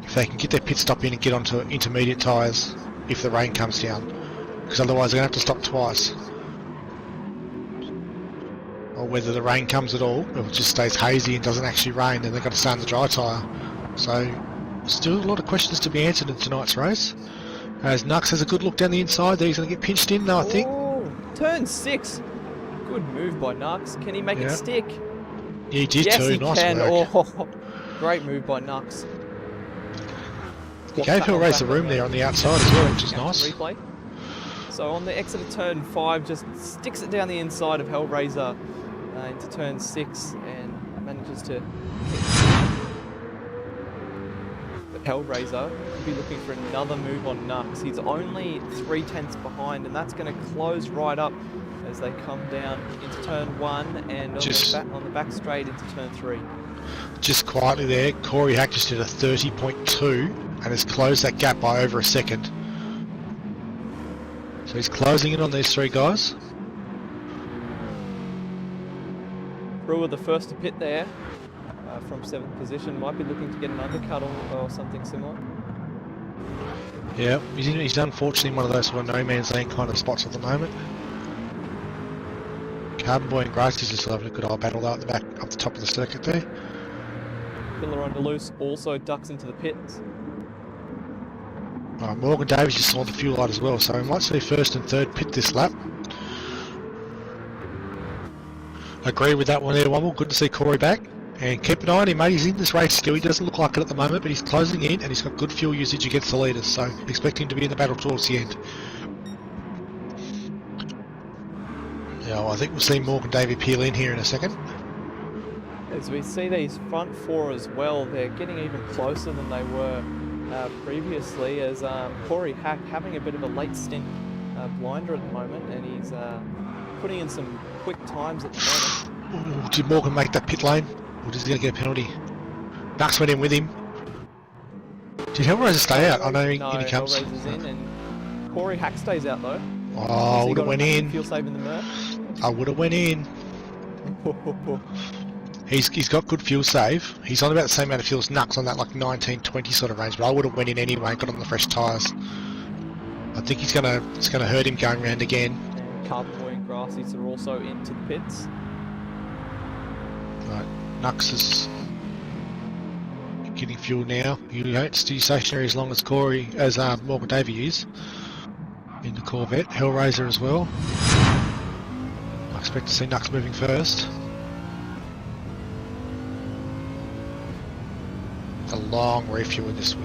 if they can get their pit stop in and get onto intermediate tyres if the rain comes down. Because otherwise they're going to have to stop twice. Or whether the rain comes at all, or it just stays hazy and doesn't actually rain, then they've got to stay on the dry tyre. So, still a lot of questions to be answered in tonight's race. As Nux has a good look down the inside there, he's going to get pinched in now, I think. Turn 6. Good move by Nux. Can he make it stick? Yeah, he did yes, too. He nice can. work. Oh, great move by Nux. He gave Hellraiser room there on the outside as well, which is nice. Replay. So on the exit of turn 5, just sticks it down the inside of Hellraiser into turn 6 and manages to but Hellraiser could be looking for another move on Nux. He's only 3/10 behind, and that's going to close right up as they come down into turn 1 and on the back straight into turn 3. Just quietly there, Corey Hack just did a 30.2 and has closed that gap by over a second. So he's closing in on these three guys. Brewer, the first to pit there from 7th position, might be looking to get an undercut or something similar. Yeah, he's unfortunately in one of those sort of no man's land kind of spots at the moment. Carbon Boy and Grace is just having a good old battle though at the back, up the top of the circuit there. Killer on Deleuze also ducks into the pits. Morgan Davies just saw the fuel light as well, so we might see first and third pit this lap. Agree with that one there, Womble. Good to see Corey back. And keep an eye on him, mate. He's in this race still. He doesn't look like it at the moment, but he's closing in and he's got good fuel usage against the leaders, so expect him to be in the battle towards the end. Yeah, well, I think we'll see Morgan Davey peel in here in a second. As we see these front four as well, they're getting even closer than they were previously, as Corey Hack having a bit of a late stint blinder at the moment, and he's putting in some quick times at the moment. Ooh, did Morgan make that pit lane? Or is he going to get a penalty? Nux went in with him. Did Hellraiser stay out? I know he comes. Hellraiser's in, and Corey Hack stays out though. Oh, I would have went in. Fuel saving the Merc. I would have went in. He's got good fuel save. He's on about the same amount of fuel as Nux on that like 19-20 sort of range, but I would have went in anyway and got on the fresh tyres. I think it's gonna hurt him going round again. And Carboy and Grassies are also into the pits. Right, Nux is getting fuel now. You won't stay stationary as long as Morgan Davey is in the Corvette. Hellraiser as well. I expect to see Nux moving first. It's a long refuel with this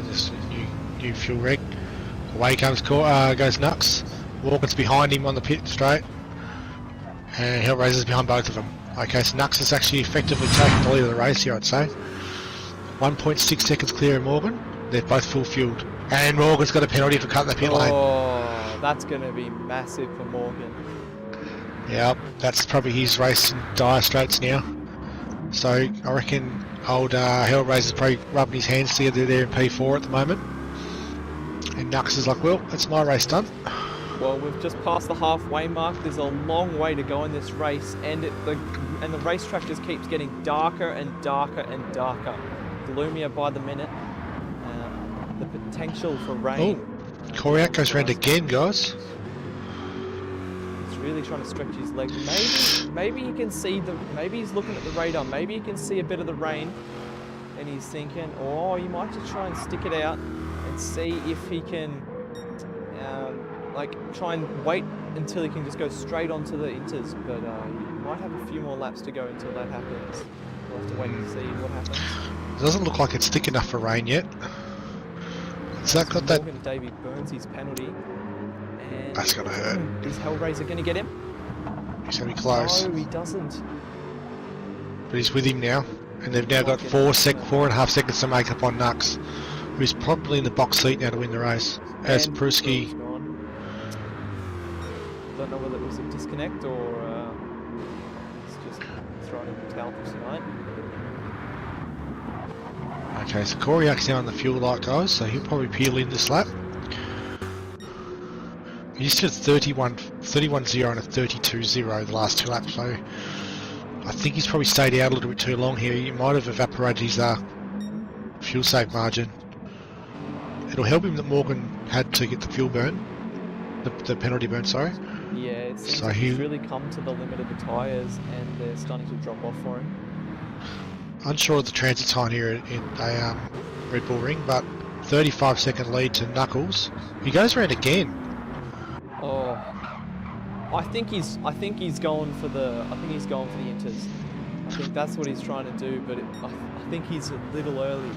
new fuel rig. Away goes Nux. Morgan's behind him on the pit straight, and Hellraiser's behind both of them. Okay, so Nux is actually effectively taking the lead of the race here, I'd say. 1.6 seconds clear of Morgan. They're both full fueled, and Morgan's got a penalty for cutting the pit lane. Oh, that's going to be massive for Morgan. Yep, that's probably his race in dire straits now. So I reckon old Hellraiser's probably rubbing his hands together there in P4 at the moment. And Nux is like, well, that's my race done. Well, we've just passed the halfway mark. There's a long way to go in this race, and the racetrack just keeps getting darker and darker and darker, gloomier by the minute. The potential for rain. Oh, Koriak goes round again, guys. He's really trying to stretch his legs. Maybe he can see maybe he's looking at the radar. Maybe he can see a bit of the rain, and he's thinking, oh, he might just try and stick it out and see if he can, like, try and wait until he can just go straight onto the inters. But he might have a few more laps to go until that happens. We'll have to wait and see what happens. It doesn't look like it's thick enough for rain yet. Has that got that? Morgan Davey burns his penalty. And that's gonna hurt. Is Hellraiser gonna get him? He's gonna be close. No, he doesn't. But he's with him now, and they've now got 4.5 seconds to make up on Nux, who's probably in the box seat now to win the race. As Pruski. Don't know whether it was a disconnect or he's just throwing in the towel for tonight. Okay, so Koriak's now on the fuel light, guys, so he'll probably peel in this lap. He's just 31.0 and a 32.0 the last 2 laps, so I think he's probably stayed out a little bit too long here. He might have evaporated his fuel save margin. It'll help him that Morgan had to get the fuel burn, the penalty burn, sorry. Yeah, it seems like he's really come to the limit of the tyres and they're starting to drop off for him. Unsure of the transit time here in a Red Bull ring, but 35-second lead to Knuckles. He goes around again. Oh, I think he's going for the inters. I think that's what he's trying to do, but I think he's a little early.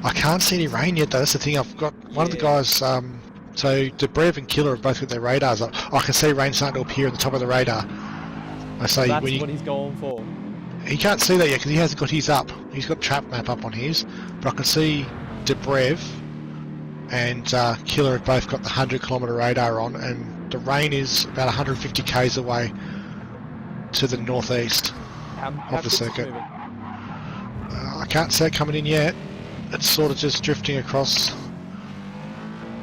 I can't see any rain yet, though. That's the thing. I've got one of the guys. So Debrev and Killer have both got their radars up. I can see rain starting to appear on the top of the radar. I say that's what he's going for. He can't see that yet because he hasn't got his up. He's got trap map up on his, but I can see Debrev and Killer have both got the 100-kilometre radar on, and the rain is about 150 k's away to the northeast of the circuit. I can't see it coming in yet. It's sort of just drifting across.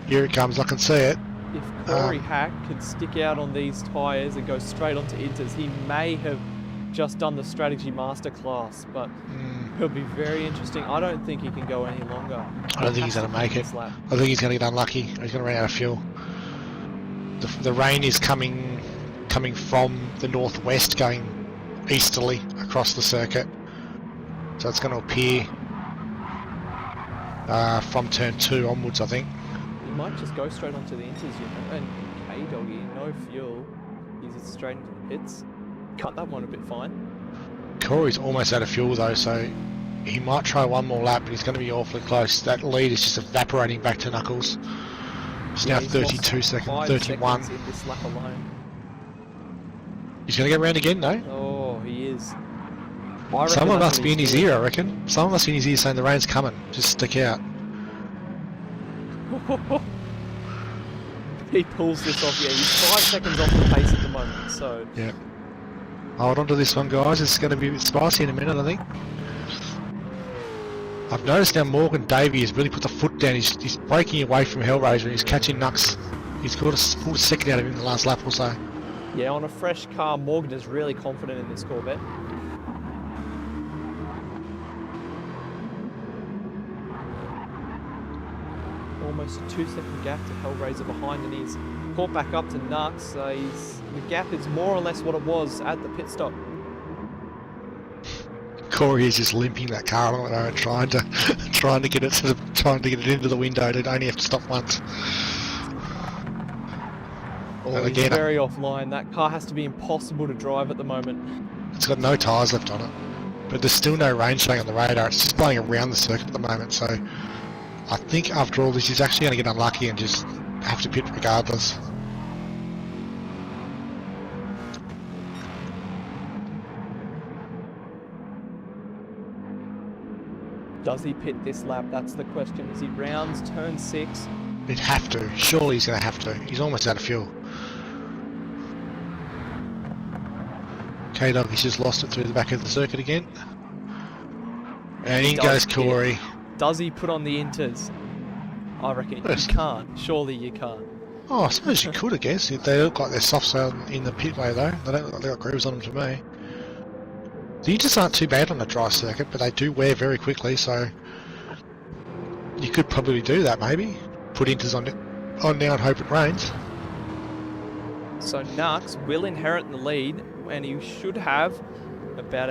Here it comes. I can see it. If Corey Hack could stick out on these tyres and go straight onto inters, he may have just done the strategy masterclass, but it'll be very interesting. I don't think he can go any longer. I don't think he's going to make it. I think he's going to get unlucky. He's going to run out of fuel. The rain is coming from the northwest, going easterly across the circuit. So it's going to appear from turn 2 onwards, I think. He might just go straight onto the inters, you know. And K-Doggy, no fuel. He's straight into the pits. Cut that one a bit fine. Corey's almost out of fuel though, so he might try one more lap, but he's going to be awfully close. That lead is just evaporating back to Knuckles. It's now 32 seconds, 31. In this lap alone. He's going to get round again though. Oh, he is. Someone must be in his ear, I reckon. Someone must be in his ear saying the rain's coming. Just stick out. He pulls this off, yeah. He's 5 seconds off the pace at the moment, so... Yeah. Hold on to this one, guys. It's going to be a bit spicy in a minute, I think. I've noticed now Morgan Davey has really put the foot down. He's breaking away from Hellraiser and he's catching Nux. He's pulled a second out of him in the last lap or so. Yeah, on a fresh car, Morgan is really confident in this Corvette. almost a 2-second gap to Hellraiser behind, and he's caught back up to Nux. So the gap is more or less what it was at the pit stop. Corey is just limping that car on the road, trying to get it into the window. They'd only have to stop once. Oh, he's very offline. That car has to be impossible to drive at the moment. It's got no tyres left on it, but there's still no rain showing on the radar. It's just blowing around the circuit at the moment, so I think after all this he's actually going to get unlucky and just have to pit regardless. Does he pit this lap? That's the question. As he rounds turn 6. He'd have to. Surely he's going to have to. He's almost out of fuel. K-Dog, he's just lost it through the back of the circuit again. And in goes Corey. Does he put on the inters? I reckon you can't. Surely you can't. Oh, I suppose you could, I guess. They look like they're soft sale in the pitway though. They don't look like they've got grooves on them to me. The inters aren't too bad on a dry circuit, but they do wear very quickly, so you could probably do that maybe. Put inters on now and hope it rains. So Nux will inherit the lead, and he should have about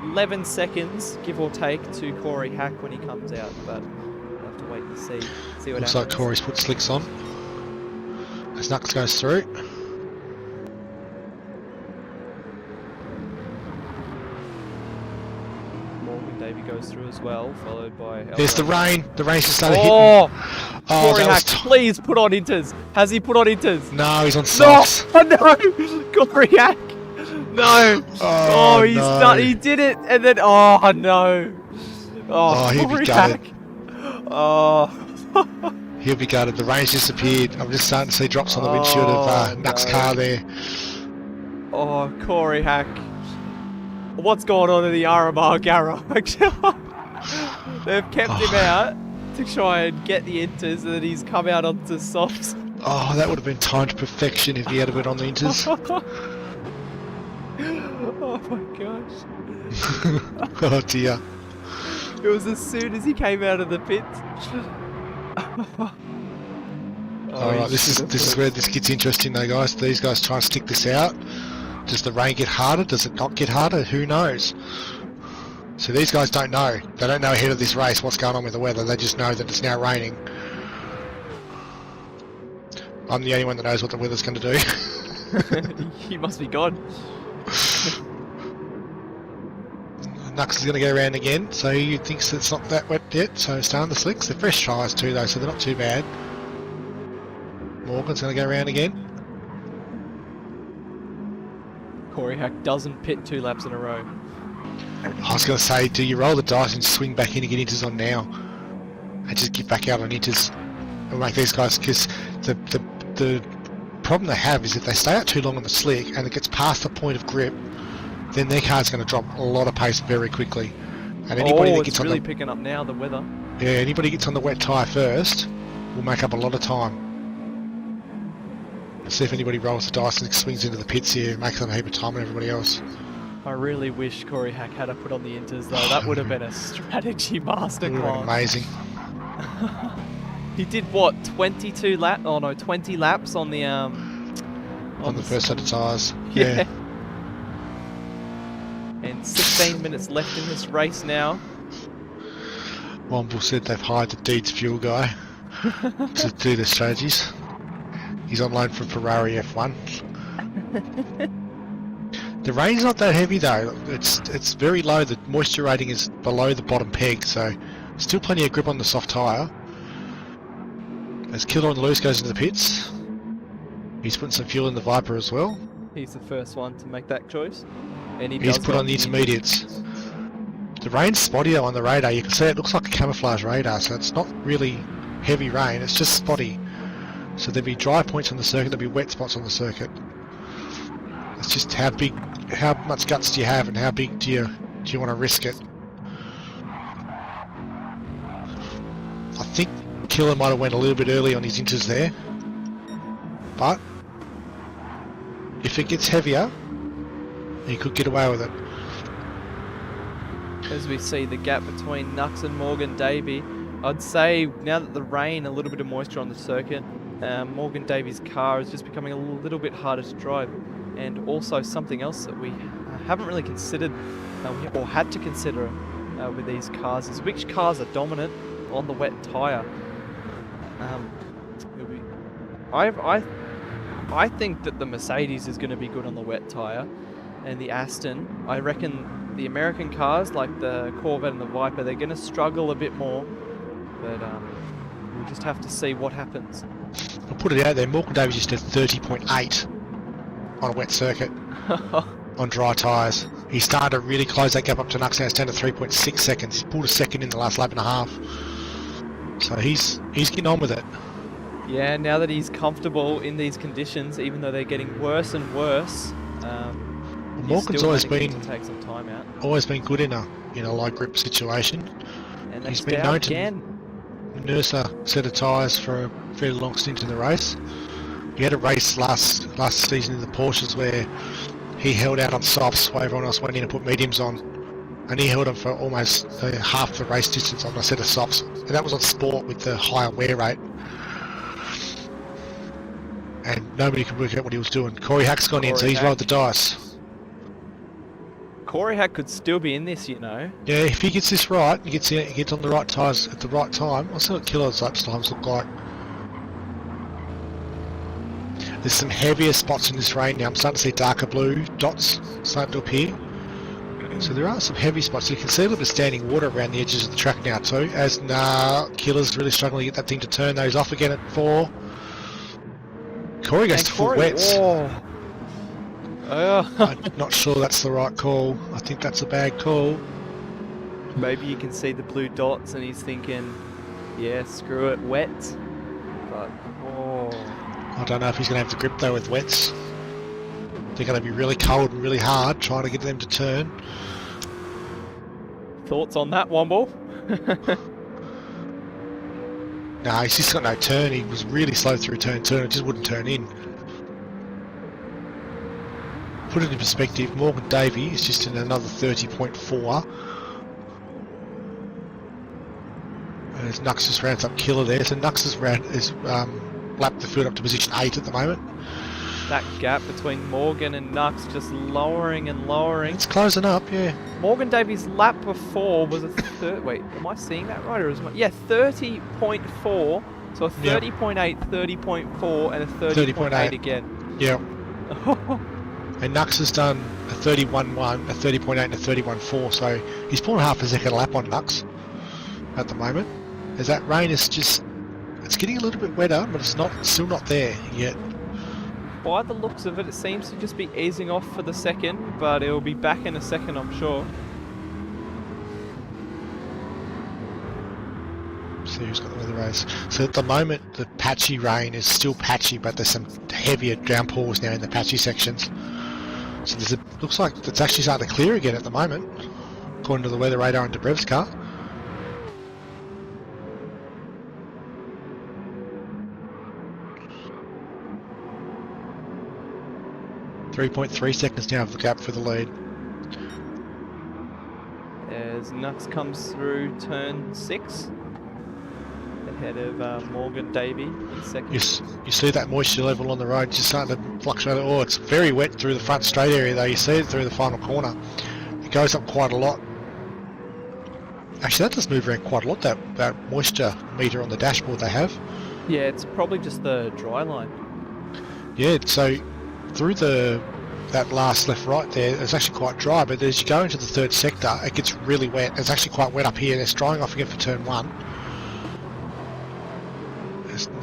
11 seconds, give or take, to Corey Hack when he comes out, but we'll have to wait and see what Looks happens. Looks like Corey's put slicks on as Nux goes through. Davey goes through as well, followed by... There's the rain. The rain's just started hitting. Oh, Corey Hack, was please put on inters. Has he put on inters? No, he's on softs. No, oh, no, Corey Hack. No. Oh, he's no. done. He did it, and then oh no. Oh, he'll Corey be gutted. Hack. Oh. He'll be gutted. The rain's disappeared. I'm just starting to see drops on the windshield of Nux' car there. Oh, Corey Hack. What's going on in the RMR garage? They've kept him out to try and get the inters, and then he's come out onto softs. Oh, that would have been timed to perfection if he had been on the inters. Oh my gosh. Oh dear. It was as soon as he came out of the pit. Alright, this is where this gets interesting though, guys. These guys try and stick this out. Does the rain get harder? Does it not get harder? Who knows? So these guys don't know. They don't know ahead of this race what's going on with the weather. They just know that it's now raining. I'm the only one that knows what the weather's going to do. You must be God. Nux is going to go around again, so he thinks it's not that wet yet, so starting the slicks. They're fresh tyres too though, so they're not too bad. Morgan's going to go around again. Corey Hack doesn't pit 2 laps in a row. I was going to say, do you roll the dice and swing back in and get inters on now? And just get back out on inters and make these guys, because the problem they have is if they stay out too long on the slick and it gets past the point of grip, then their car's going to drop a lot of pace very quickly. And anybody that gets it's really picking up now, the weather. Yeah, anybody gets on the wet tyre first will make up a lot of time. See if anybody rolls the dice and swings into the pits here, makes up a heap of time on everybody else. I really wish Corey Hack had put on the inters though. That would have been a strategy masterclass. Amazing. He did what? 20 laps on the on the first set of tyres. Yeah. And 16 minutes left in this race now. Womble said they've hired the Deeds fuel guy to do the strategies. He's on loan from Ferrari F1. The rain's not that heavy though. It's very low. The moisture rating is below the bottom peg, so still plenty of grip on the soft tyre. As Killer on the Loose goes into the pits, he's putting some fuel in the Viper as well. He's the first one to make that choice, and he's put on the intermediates. The rain's spotty though on the radar. You can see it looks like a camouflage radar, so it's not really heavy rain. It's just spotty. So there'll be dry points on the circuit, there'll be wet spots on the circuit. It's just how much guts do you have and how big do you want to risk it? I think Killer might have went a little bit early on his inters there. But if it gets heavier, he could get away with it. As we see the gap between Nux and Morgan Davey I'd say now that the rain, a little bit of moisture on the circuit, Morgan Davies' car is just becoming a little bit harder to drive. And also something else that we haven't really considered, or had to consider with these cars, is which cars are dominant on the wet tyre. I think that the Mercedes is going to be good on the wet tyre, and the Aston, I reckon the American cars like the Corvette and the Viper, they're going to struggle a bit more, but we'll just have to see what happens. I'll put it out there, Morgan Davies just did 30.8 on a wet circuit on dry tyres. He started to really close that gap up to Nux, now it's down to 3.6 seconds. He's pulled a second in the last lap and a half. So he's getting on with it. Yeah, now that he's comfortable in these conditions, even though they're getting worse and worse, Morgan's always been to take some time out. Always been good in a low grip situation. And he's been known to nurse a set of tyres for a fairly long stint in the race. He had a race last season in the Porsches where he held out on softs while everyone else went in and put mediums on, and he held them for almost half the race distance on a set of softs, and that was on sport with the higher wear rate. And nobody could work out what he was doing. Corey Hack's gone in, so he's rolled the dice. Corey Hack could still be in this, you know. Yeah, if he gets this right, he gets on the right tyres at the right time. I'll see what Killer's lap times look like. There's some heavier spots in this rain now. I'm starting to see darker blue dots starting to appear. So there are some heavy spots. You can see a little bit of standing water around the edges of the track now too. As Killer's really struggling to get that thing to turn. Those off again at 4. Corey goes to full wets. I'm not sure that's the right call. I think that's a bad call. Maybe you can see the blue dots and he's thinking, yeah, screw it, wet. But, I don't know if he's going to have the grip though with wets. They're going to be really cold and really hard trying to get them to turn. Thoughts on that, Womble? No, he's just got no turn. He was really slow through turn 2 and it just wouldn't turn in. Put it in perspective, Morgan Davey is just in another 30.4. As Nux just rounds up Killer there, so Nux has lapped the field up to position 8 at the moment. That gap between Morgan and Nux just lowering and lowering. It's closing up, yeah. Morgan Davies' lap before was a wait, am I seeing that right? Or is my, yeah, 30.4. So a 30.8, 30.4, and a 30.8 again. Yeah. And Nux has done a 31.1, a 30.8, and a 31.4. So he's pulling half a second lap on Nux at the moment. As that rain is just, it's getting a little bit wetter, but it's still not there yet. By the looks of it, it seems to just be easing off for the second, but it'll be back in a second, I'm sure. See who's got the weather race. So at the moment, the patchy rain is still patchy, but there's some heavier downpours now in the patchy sections. So looks like it's actually starting to clear again at the moment, according to the weather radar and Debrev's car. .3 seconds now of the gap for the lead. As Nux comes through turn 6, ahead of Morgan Davey in second. You see that moisture level on the road just starting to fluctuate. Oh, it's very wet through the front straight area though. You see it through the final corner. It goes up quite a lot. Actually, that does move around quite a lot, that moisture meter on the dashboard they have. Yeah, it's probably just the dry line. Yeah, so through that last left-right there, it's actually quite dry, but as you go into the third sector, it gets really wet. It's actually quite wet up here. It's drying off again for turn 1.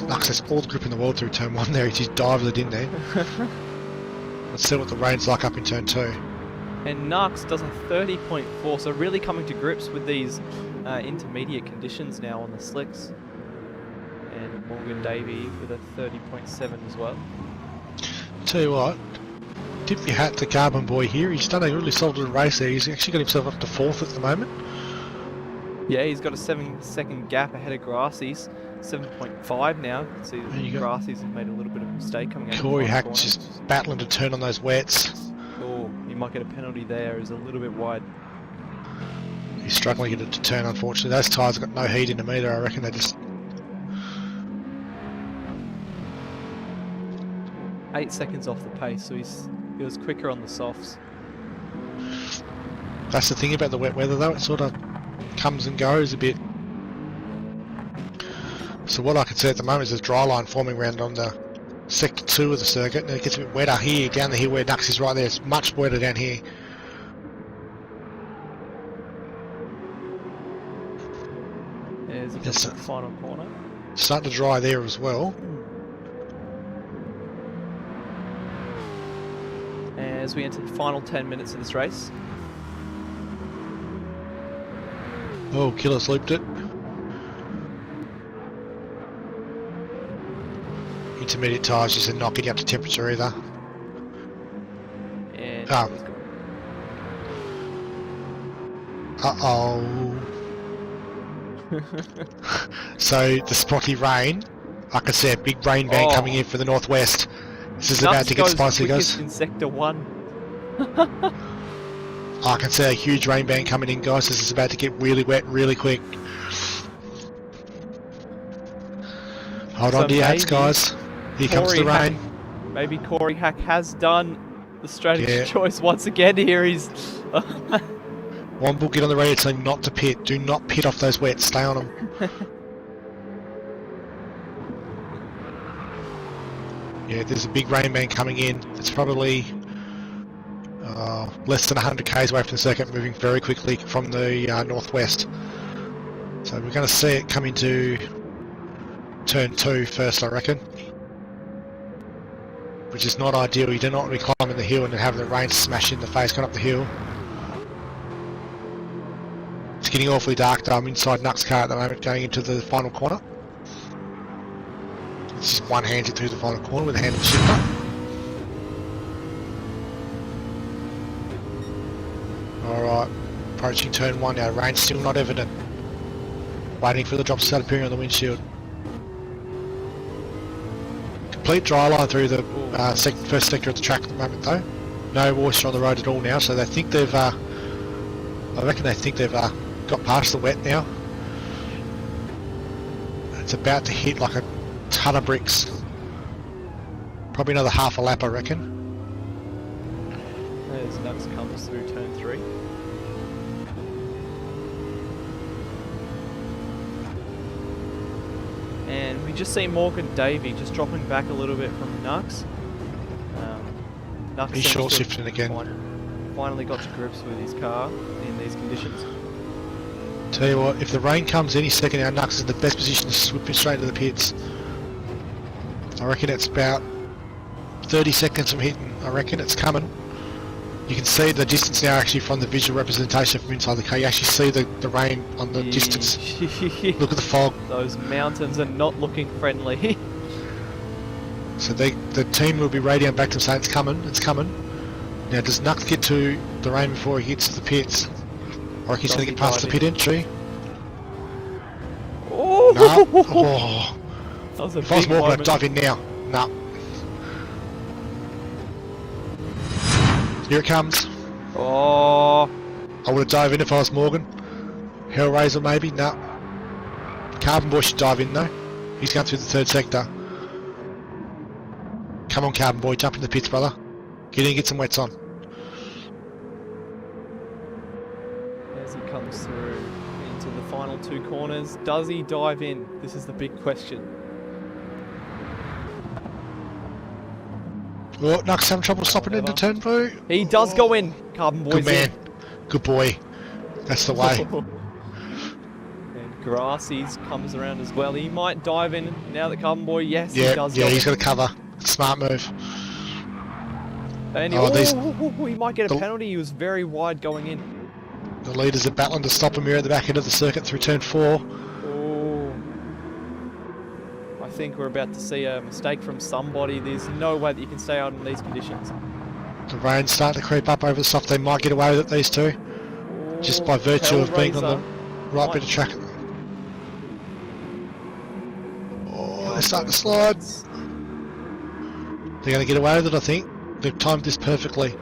Nux has all the grip in the world through turn 1 there. He just dived it in there. Let's see what the rain's like up in turn 2. And Nux does a 30.4, so really coming to grips with these intermediate conditions now on the slicks. And Morgan Davey with a 30.7 as well. Tell you what, tip your hat to Carbon Boy here. He's done a really solid race there. He's actually got himself up to 4th at the moment. Yeah, he's got a 7-second gap ahead of Grassy's. 7.5 now. You can see that Grassy's has made a little bit of a mistake coming out. Corey Hack's just battling to turn on those wets. Oh, he might get a penalty there. He's a little bit wide. He's struggling to get it to turn, unfortunately. Those tyres have got no heat in them either. I reckon they just... 8 seconds off the pace, so he was quicker on the softs. That's the thing about the wet weather though, it sort of comes and goes a bit. So what I can see at the moment is there's dry line forming around on the sector 2 of the circuit, and it gets a bit wetter here, down the hill where Nux is right there. It's much wetter down here. There's the final corner. Starting to dry there as well. As we enter the final 10 minutes of this race. Oh, Killer's looped it. Intermediate tyres just are not getting up to temperature either. And uh-oh. So the spotty rain, I can see a big rain band coming in for the northwest. This is about to get spicy, guys. In sector 1. I can see a huge rain band coming in, guys. This is about to get really wet really quick. Hold on to your hats, guys. Here comes the rain. Maybe Corey Hack has done the strategy choice once again here. He's... Womble, get on the radio telling not to pit. Do not pit off those wets. Stay on them. Yeah, there's a big rain band coming in. It's probably less than 100 k's away from the circuit, moving very quickly from the northwest. So we're going to see it come into turn 2 first, I reckon. Which is not ideal. You do not want to be climbing the hill and then having the rain smash in the face going up the hill. It's getting awfully dark though. I'm inside Nuck's car at the moment going into the final corner. It's just one-handed through the final corner with a hand on the shifter. Alright, approaching turn 1 now. Rain's still not evident. Waiting for the drops to start appearing on the windshield. Complete dry line through the first sector of the track at the moment though. No moisture on the road at all now, so they think they've... I reckon they think they've got past the wet now. It's about to hit like a ton of bricks. Probably another half a lap, I reckon. As Nux comes through turn 3. And we just see Morgan Davey just dropping back a little bit from Nux. Nux He's short shifting again. Finally got to grips with his car in these conditions. Tell you what, if the rain comes any second now, Nux is in the best position to swoop it straight to the pits. I reckon it's about 30 seconds from hitting. I reckon it's coming. You can see the distance now actually from the visual representation from inside the car. You actually see the rain on the distance. Look at the fog. Those mountains are not looking friendly. So the team will be radioing back to them saying it's coming, it's coming. Now does Nux get to the rain before he hits the pits? I reckon he's going to get past the pit entry. Oh! No. Oh. That was a if I was big more, I'd moment. dive in now. No. Here it comes. Oh! I would have dived in if I was Morgan. Hellraiser maybe? No. Carbon Boy should dive in though. He's going through the third sector. Come on Carbon Boy, jump in the pits brother. Get in and get some wets on. As he comes through into the final 2 corners, does he dive in? This is the big question. Oh, Nux having trouble stopping into turn 2. He does go in. Carbon Boy's Good man. in. Good boy. That's the way. And Grassy's comes around as well. He might dive in now that Carbon Boy, yes, he does. Yeah, go he's in. got to cover. Smart move. And he might get a penalty. He was very wide going in. The leaders are battling to stop him here at the back end of the circuit through turn 4. Oh, I think we're about to see a mistake from somebody. There's no way that you can stay out in these conditions. The rain's starting to creep up over the soft. They might get away with it, these two. Just by virtue of being on the right bit of track. Oh, they're starting to slide. They're going to get away with it, I think. They've timed this perfectly.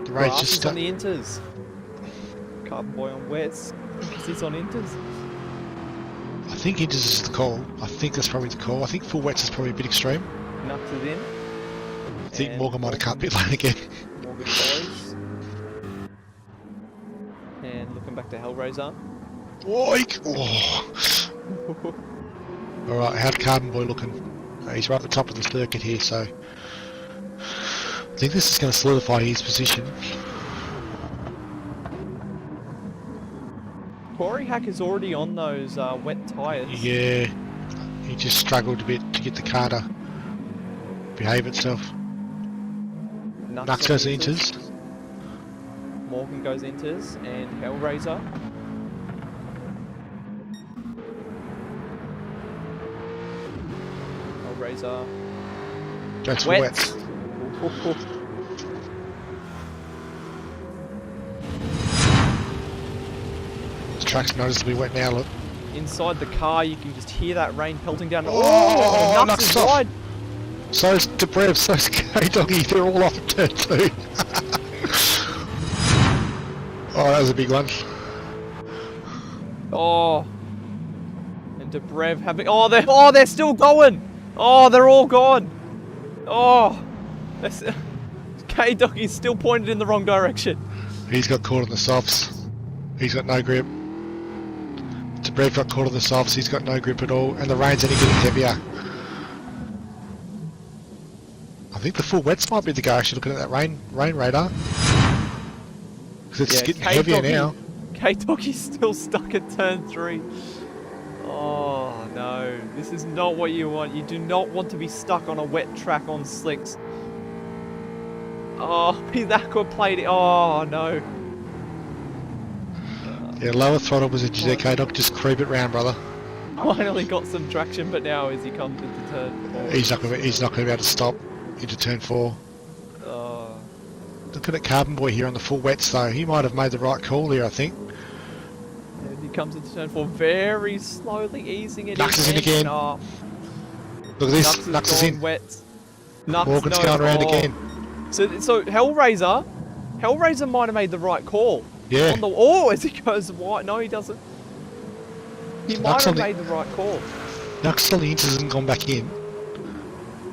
The rain's just on the inters. Carbon Boy on wets. Is this on inters? I think inters is the call. I think that's probably the call. I think full wets is probably a bit extreme. Nux is in. I think Morgan might have cut a bit late again. Morgan follows. And looking back to Hellraiser. Oink! Oh. Alright, how's Carbon Boy looking? He's right at the top of the circuit here, so I think this is going to solidify his position. Corey Hack is already on those wet tyres. Yeah, he just struggled a bit to get the car to behave itself. Nux goes inters. Morgan goes inters, and Hellraiser. Hellraiser. Goes for wets. The track's noticeably wet now, look. Inside the car, you can just hear that rain pelting down. Oh, Nux is off. wide. So's Debrev, so's K-Doggy, they're all off at turn 2. Oh, that was a big one. Oh. And Debrev having... Oh, they're still going. Oh, they're all gone. Oh. K-Doggy's still pointed in the wrong direction. He's got caught on the softs. He's got no grip. Debrev got caught on the softs, he's got no grip at all, and the rain's only getting heavier. I think the full wets might be the go, actually, looking at that rain radar. Because it's getting heavier now. K-Doggy's still stuck at turn 3. Oh no, this is not what you want. You do not want to be stuck on a wet track on slicks. Oh, he's aquaplaned. Oh no. Yeah, lower throttle was a K-Dog, just creep it round, brother. Finally got some traction, but now as he comes into turn 4. He's not going to be able to stop into turn 4. Oh. Looking at Carbon Boy here on the full wets though, he might have made the right call here, I think. And he comes into turn 4 very slowly, easing it. Nux is in again. Oh. Look at this, Nux is in. Wet. Nux, Morgan's going around again. So Hellraiser might have made the right call. Yeah. On the, as he goes wide. No, he doesn't. He might have made the right call. Nux on the inters hasn't gone back in.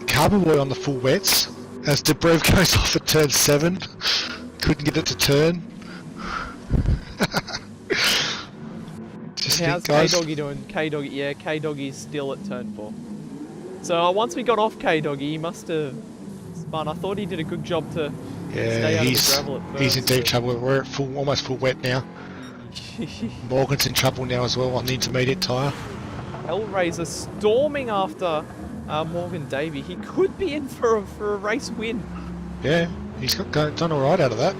Carbon Boy on the full wets. As Debrev goes off at turn 7. Couldn't get it to turn. How's K-Doggy doing? K-Doggy, yeah, K-Doggy's still at turn 4. So once we got off K-Doggy, he must have spun. I thought he did a good job to stay out of the gravel at first. He's in deep trouble. We're at almost full wet now. Morgan's in trouble now as well on the intermediate tyre. Hellraiser storming after Morgan Davey. He could be in for a race win. Yeah, he's done alright out of that.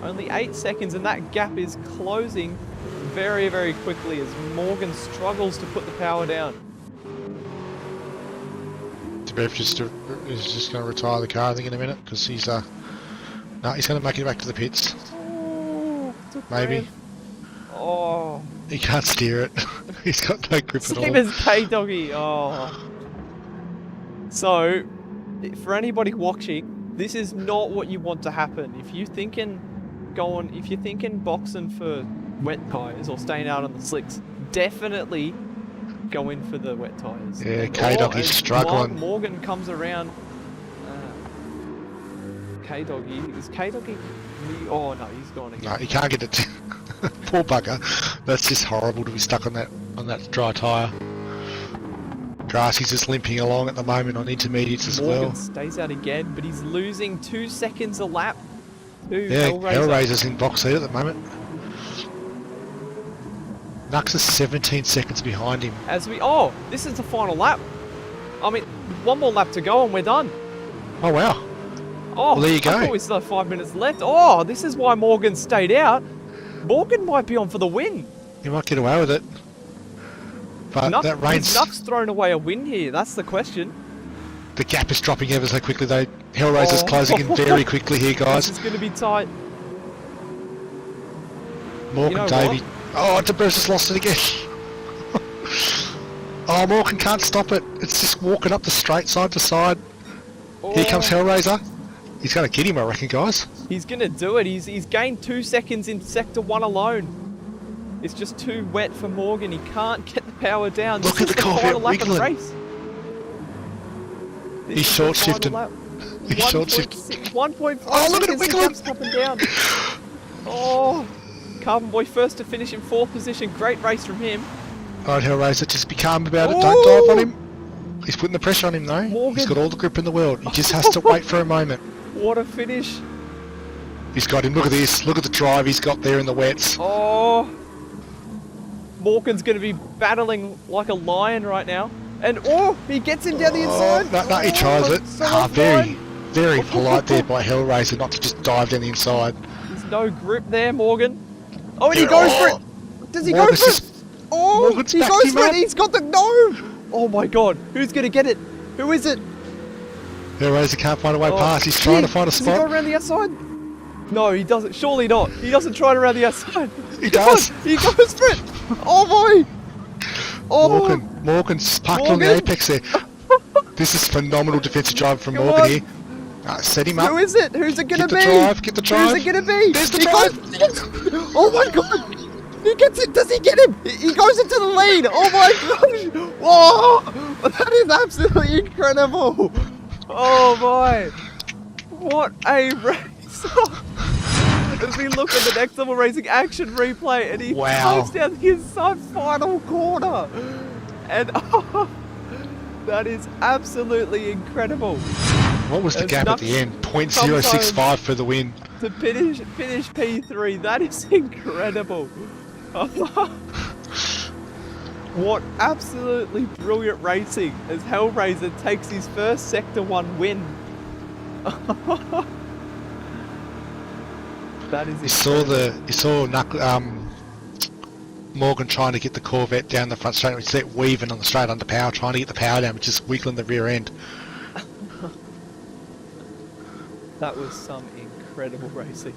Only 8 seconds, and that gap is closing very, very quickly as Morgan struggles to put the power down. Debrev is just going to retire the car, I think, in a minute, because he's no, he's going to make it back to the pits. Oh, maybe. Oh. He can't steer it. He's got no grip at all. Same as K-Doggy. Oh. So, for anybody watching, this is not what you want to happen. If you're thinking boxing for wet tyres or staying out on the slicks, definitely go in for the wet tyres. Yeah, K-Doggy's struggling. Morgan comes around. K-Doggy. Is K-Doggy? Oh no, he's gone again. No, he can't get it. Poor bugger. That's just horrible to be stuck on that dry tyre. Grassy's just limping along at the moment on intermediates as well. Morgan stays out again, but he's losing 2 seconds a lap to Yeah, Hellraiser. Hellraiser's in box seat at the moment. Nux is 17 seconds behind him. This is the final lap. I mean, one more lap to go and we're done. Oh wow. Oh, well, there you go. I thought we still have 5 minutes left. Oh, this is why Morgan stayed out. Morgan might be on for the win. He might get away with it. But that rain's... Nux thrown away a win here? That's the question. The gap is dropping ever so quickly though. Hellraiser's closing in very quickly here, guys. This is going to be tight. Morgan Davey. Oh, Debrev's just lost it again. Oh, Morgan can't stop it. It's just walking up the straight side to side. Here comes Hellraiser. He's going to get him, I reckon, guys. He's going to do it. He's gained 2 seconds in Sector 1 alone. It's just too wet for Morgan. He can't get the power down. Look at the Corvette wiggling. He's short shifting. He's short shifting. 1.5 Oh, look at it wiggling. Up and down. Oh, Carbon Boy first to finish in 4th position. Great race from him. Alright, Hellraiser, just be calm about it. Don't dive on him. He's putting the pressure on him though. Morgan. He's got all the grip in the world. He just has to wait for a moment. What a finish. He's got him. Look at this. Look at the drive he's got there in the wets. Oh, Morgan's going to be battling like a lion right now. And oh, he gets him down the inside. No, he tries it. So very polite there by Hellraiser not to just dive down the inside. There's no grip there, Morgan. Oh, and he goes for it. Does he go for it? Oh, Morgan's he goes for it. He's got the no. Oh my God, who's going to get it? Who is it? Hellraiser can't find a way past. He's trying to find a spot. Does he go around the outside? No, he doesn't. Surely not. He doesn't try to around the outside. He does. He goes for it. Oh boy. Oh. Morgan's parked on the apex there. This is phenomenal defensive drive from Morgan here. Set him up. Who is it? Who's it going to be? Get the drive. Who's it going to be? There's the drive. Oh my God. He gets it. Does he get him? He goes into the lead. Oh my gosh. Whoa. That is absolutely incredible. Oh my. What a race. As we look at the Next Level Racing action replay, and he comes down his final corner. And oh, that is absolutely incredible. What was the gap at the end? 0.065 for the win. To finish P3, that is incredible. What absolutely brilliant racing as Hellraiser takes his first Sector 1 win. That is incredible. You saw Morgan trying to get the Corvette down the front straight, which is weaving on the straight under power, trying to get the power down, which is wiggling the rear end. That was some incredible racing.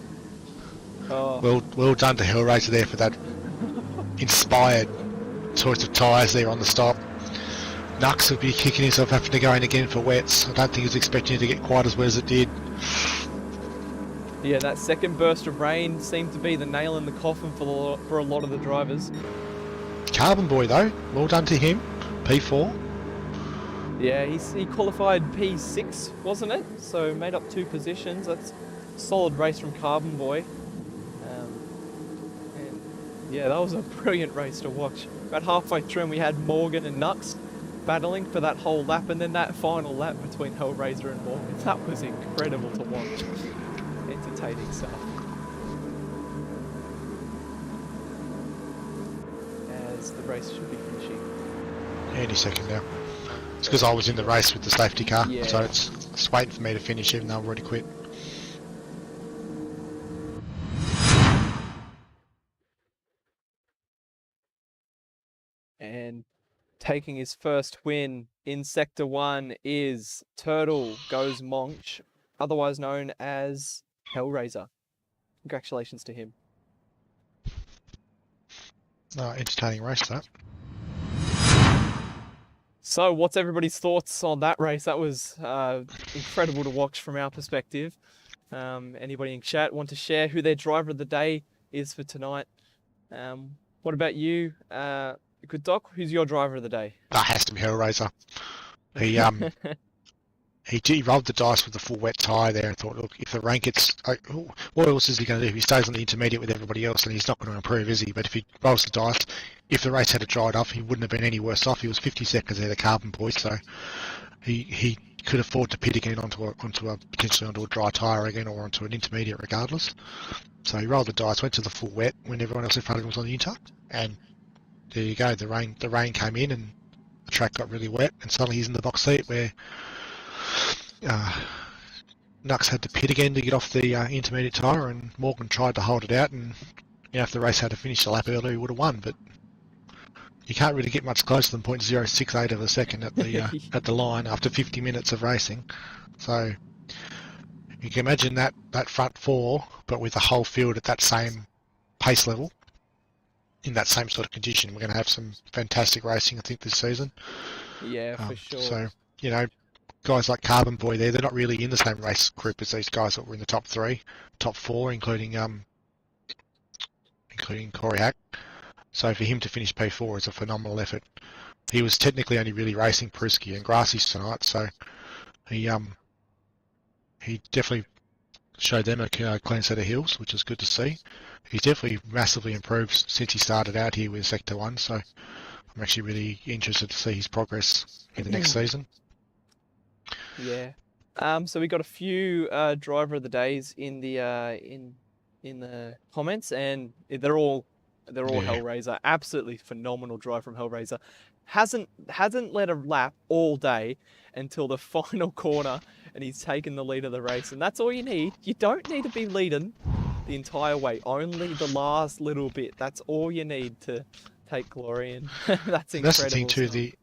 Oh. Well done to Hellraiser there for that inspired choice of tyres there on the stop. Nux would be kicking himself having to go in again for wets. I don't think he was expecting it to get quite as wet as it did. Yeah, that second burst of rain seemed to be the nail in the coffin for a lot of the drivers. Carbon Boy though, well done to him. P4. Yeah, he qualified P6, wasn't it? So made up 2 positions. That's a solid race from Carbon Boy. And yeah, that was a brilliant race to watch. About halfway through, and we had Morgan and Nux battling for that whole lap, and then that final lap between Hellraiser and Morgan. That was incredible to watch. Entertaining stuff. As the race should be finishing. Any second now. It's because I was in the race with the safety car, yeah. so it's waiting for me to finish even though I've already quit. And taking his first win in Sector 1 is Turtle Goes Monch, otherwise known as Hellraiser. Congratulations to him. Entertaining race that. So what's everybody's thoughts on that race? That was incredible to watch from our perspective. Anybody in chat want to share who their driver of the day is for tonight? What about you, Good Doc? Who's your driver of the day? That has to be Hellraiser. He rolled the dice with the full wet tyre there and thought, look, if the rain gets... what else is he going to do? If he stays on the intermediate with everybody else, then he's not going to improve, is he? But if he rolls the dice, if the race had dried off, he wouldn't have been any worse off. He was 50 seconds there, the Carbon Boy, so he could afford to pit again potentially onto a dry tyre again or onto an intermediate regardless. So he rolled the dice, went to the full wet when everyone else in front of him was on the inter, and there you go, the rain came in and the track got really wet, and suddenly he's in the box seat where Nux had to pit again to get off the intermediate tyre, and Morgan tried to hold it out, and if the race had to finish the lap earlier, he would have won, but you can't really get much closer than 0.068 of a second at the at the line after 50 minutes of racing. So you can imagine that front four, but with the whole field at that same pace level, in that same sort of condition. We're going to have some fantastic racing, I think, this season. Yeah, for sure. So, guys like Carbon Boy there, they're not really in the same race group as these guys that were in the top 4, including Corey Hack. So for him to finish P4 is a phenomenal effort. He was technically only really racing Peruski and Grassies tonight, so he definitely showed them a clean set of hills, which is good to see. He's definitely massively improved since he started out here with Sector 1, so I'm actually really interested to see his progress in the next season. Yeah. So we got a few driver of the days in the in the comments, and they're all Hellraiser. Absolutely phenomenal drive from Hellraiser. Hasn't led a lap all day until the final corner, and he's taken the lead of the race. And that's all you need. You don't need to be leading the entire way. Only the last little bit. That's all you need to take glory in. That's incredible. That's the thing too. The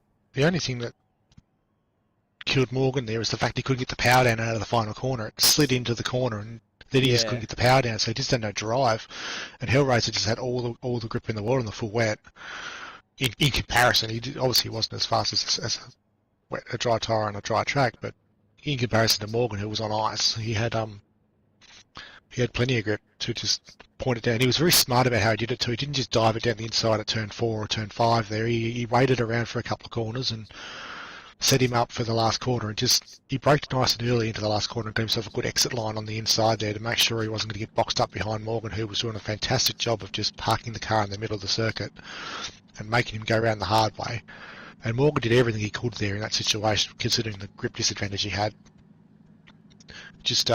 only thing that killed Morgan there is the fact he couldn't get the power down out of the final corner. It slid into the corner, and then he just couldn't get the power down, so he just had no drive. And Hellraiser just had all the grip in the world on the full wet. In comparison, obviously wasn't as fast as a dry tyre on a dry track, but in comparison to Morgan, who was on ice, he had plenty of grip to just point it down. He was very smart about how he did it too. He didn't just dive it down the inside at turn 4 or turn 5 there. He waited around for a couple of corners and set him up for the last corner, and he braked nice and early into the last corner and gave himself a good exit line on the inside there to make sure he wasn't going to get boxed up behind Morgan, who was doing a fantastic job of just parking the car in the middle of the circuit and making him go around the hard way. And Morgan did everything he could there in that situation, considering the grip disadvantage he had. Just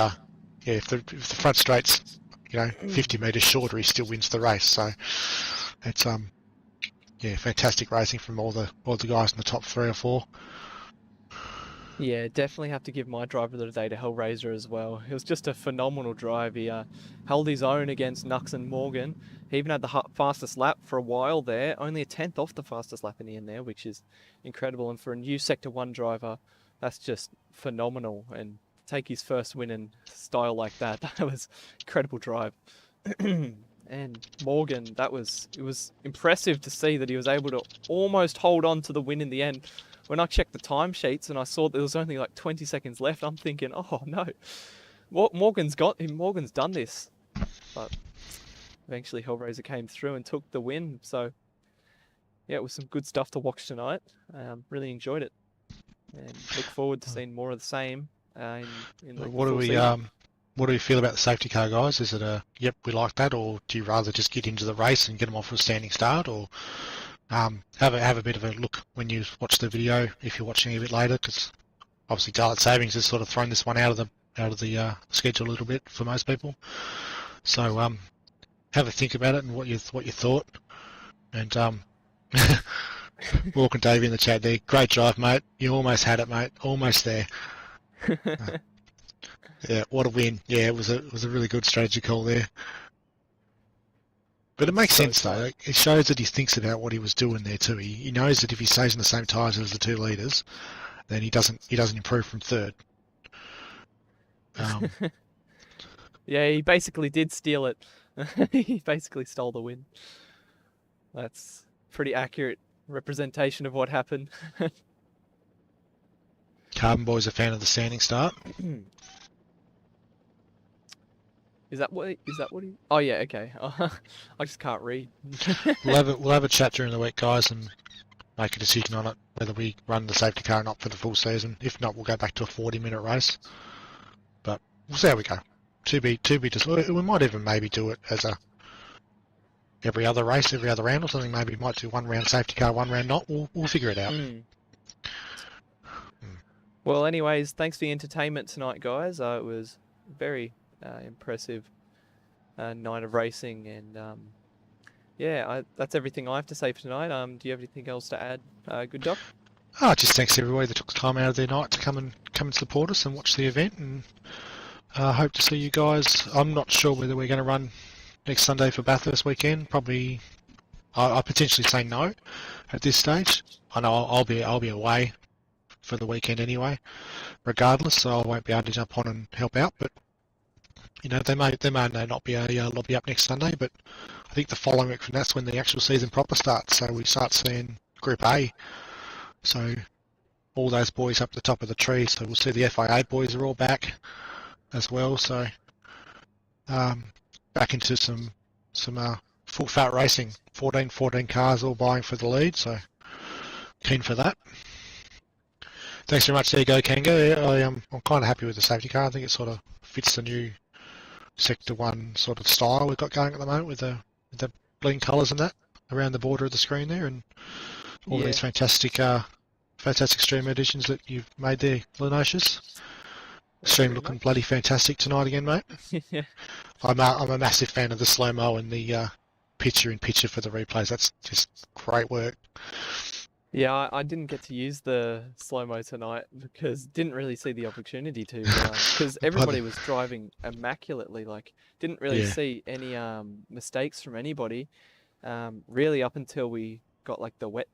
if the front straight's 50 metres shorter, he still wins the race. So it's fantastic racing from all the guys in the top 3 or 4. Yeah, definitely have to give my driver of the day to Hellraiser as well. It was just a phenomenal drive. He held his own against Nux and Morgan. He even had the fastest lap for a while there, only a 10th off the fastest lap in the end there, which is incredible. And for a new Sector 1 driver, that's just phenomenal. And to take his first win in style like that, that was incredible drive. And Morgan, it was impressive to see that he was able to almost hold on to the win in the end. When I checked the timesheets and I saw there was only like 20 seconds left, I'm thinking, oh no, Morgan's done this. But eventually Hellraiser came through and took the win. So yeah, it was some good stuff to watch tonight. Really enjoyed it, and look forward to seeing more of the same. In the What do we feel about the safety car guys? Is it yep, we like that, or do you rather just get into the race and get them off to a standing start, or have a bit of a look when you watch the video if you're watching a bit later, because obviously daylight savings has sort of thrown this one out of the schedule a little bit for most people. So have a think about it and what you thought. And Walk and Davey in the chat there, great drive, mate. You almost had it, mate. Almost there. Yeah, what a win. Yeah, it was a really good strategy call there. But it makes sense though. It shows that he thinks about what he was doing there too. He knows that if he stays in the same tyres as the 2 leaders, then he doesn't improve from 3rd. Yeah, he basically did steal it. He basically stole the win. That's pretty accurate representation of what happened. Carbon Boy's a fan of the standing start. Is that what he... Oh yeah, okay. I just can't read. We'll have a chat during the week, guys, and make a decision on it, whether we run the safety car or not for the full season. If not, we'll go back to a 40-minute race. But we'll see how we go. To be we might even maybe do it as every other race, every other round or something. Maybe we might do 1 round safety car, 1 round not. We'll figure it out. Well, anyways, thanks for the entertainment tonight, guys. It was very impressive night of racing, and that's everything I have to say for tonight. Do you have anything else to add, Good Doc? Just thanks to everybody that took the time out of their night to come and support us and watch the event, and hope to see you guys. I'm not sure whether we're going to run next Sunday for Bathurst weekend. Probably, I potentially say no at this stage. I know I'll be away for the weekend anyway, regardless, so I won't be able to jump on and help out. But there may not be a lobby up next Sunday, but I think the following week from that's when the actual season proper starts. So we start seeing Group A. So all those boys up the top of the tree. So we'll see the FIA boys are all back as well. So back into some full fat racing. 14 cars all vying for the lead. So keen for that. Thanks very much. There you go, Kanga. I'm kind of happy with the safety car. I think it sort of fits the new Sector 1 sort of style we've got going at the moment with the bling colours and that around the border of the screen there, and all these fantastic Stream editions that you've made there, Lenocis. Stream looking bloody fantastic tonight again, mate. Yeah. I'm a massive fan of the slow-mo and the picture-in-picture for the replays. That's just great work. Yeah, I didn't get to use the slow-mo tonight because didn't really see the opportunity to, because everybody was driving immaculately, like didn't really see any mistakes from anybody, really up until we got like the wet,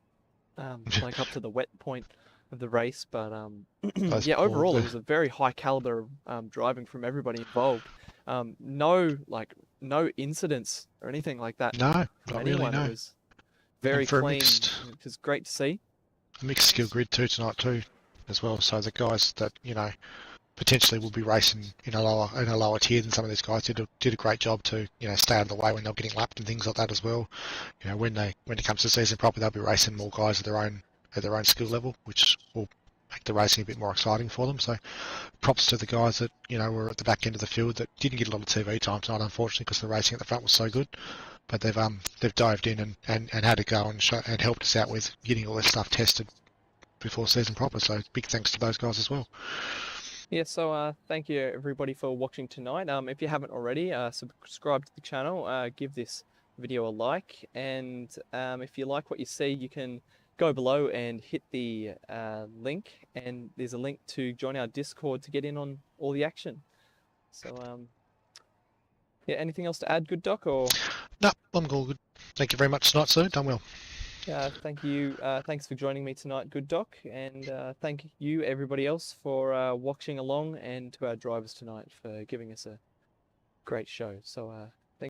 like up to the wet point of the race. But yeah, overall it was a very high caliber driving from everybody involved. No incidents or anything like that. No, not really. No. It was very clean, which is great to see. A mixed skill grid too tonight too, as well. So the guys that potentially will be racing in a lower tier than some of these guys did a great job to stay out of the way when they're getting lapped and things like that as well. When it comes to season proper, they'll be racing more guys at their own skill level, which will make the racing a bit more exciting for them. So props to the guys that were at the back end of the field that didn't get a lot of TV time tonight, unfortunately, because the racing at the front was so good. But they've dived in and had a go and helped us out with getting all this stuff tested before season proper. So big thanks to those guys as well. Yeah, so thank you everybody for watching tonight. If you haven't already, subscribe to the channel, give this video a like, and if you like what you see, you can go below and hit the link, and there's a link to join our Discord to get in on all the action. So yeah, anything else to add, Good Doc, or? No, I'm all good. Thank you very much tonight, sir. Done well. Thank you. Thanks for joining me tonight, Good Doc, and thank you everybody else for watching along, and to our drivers tonight for giving us a great show. So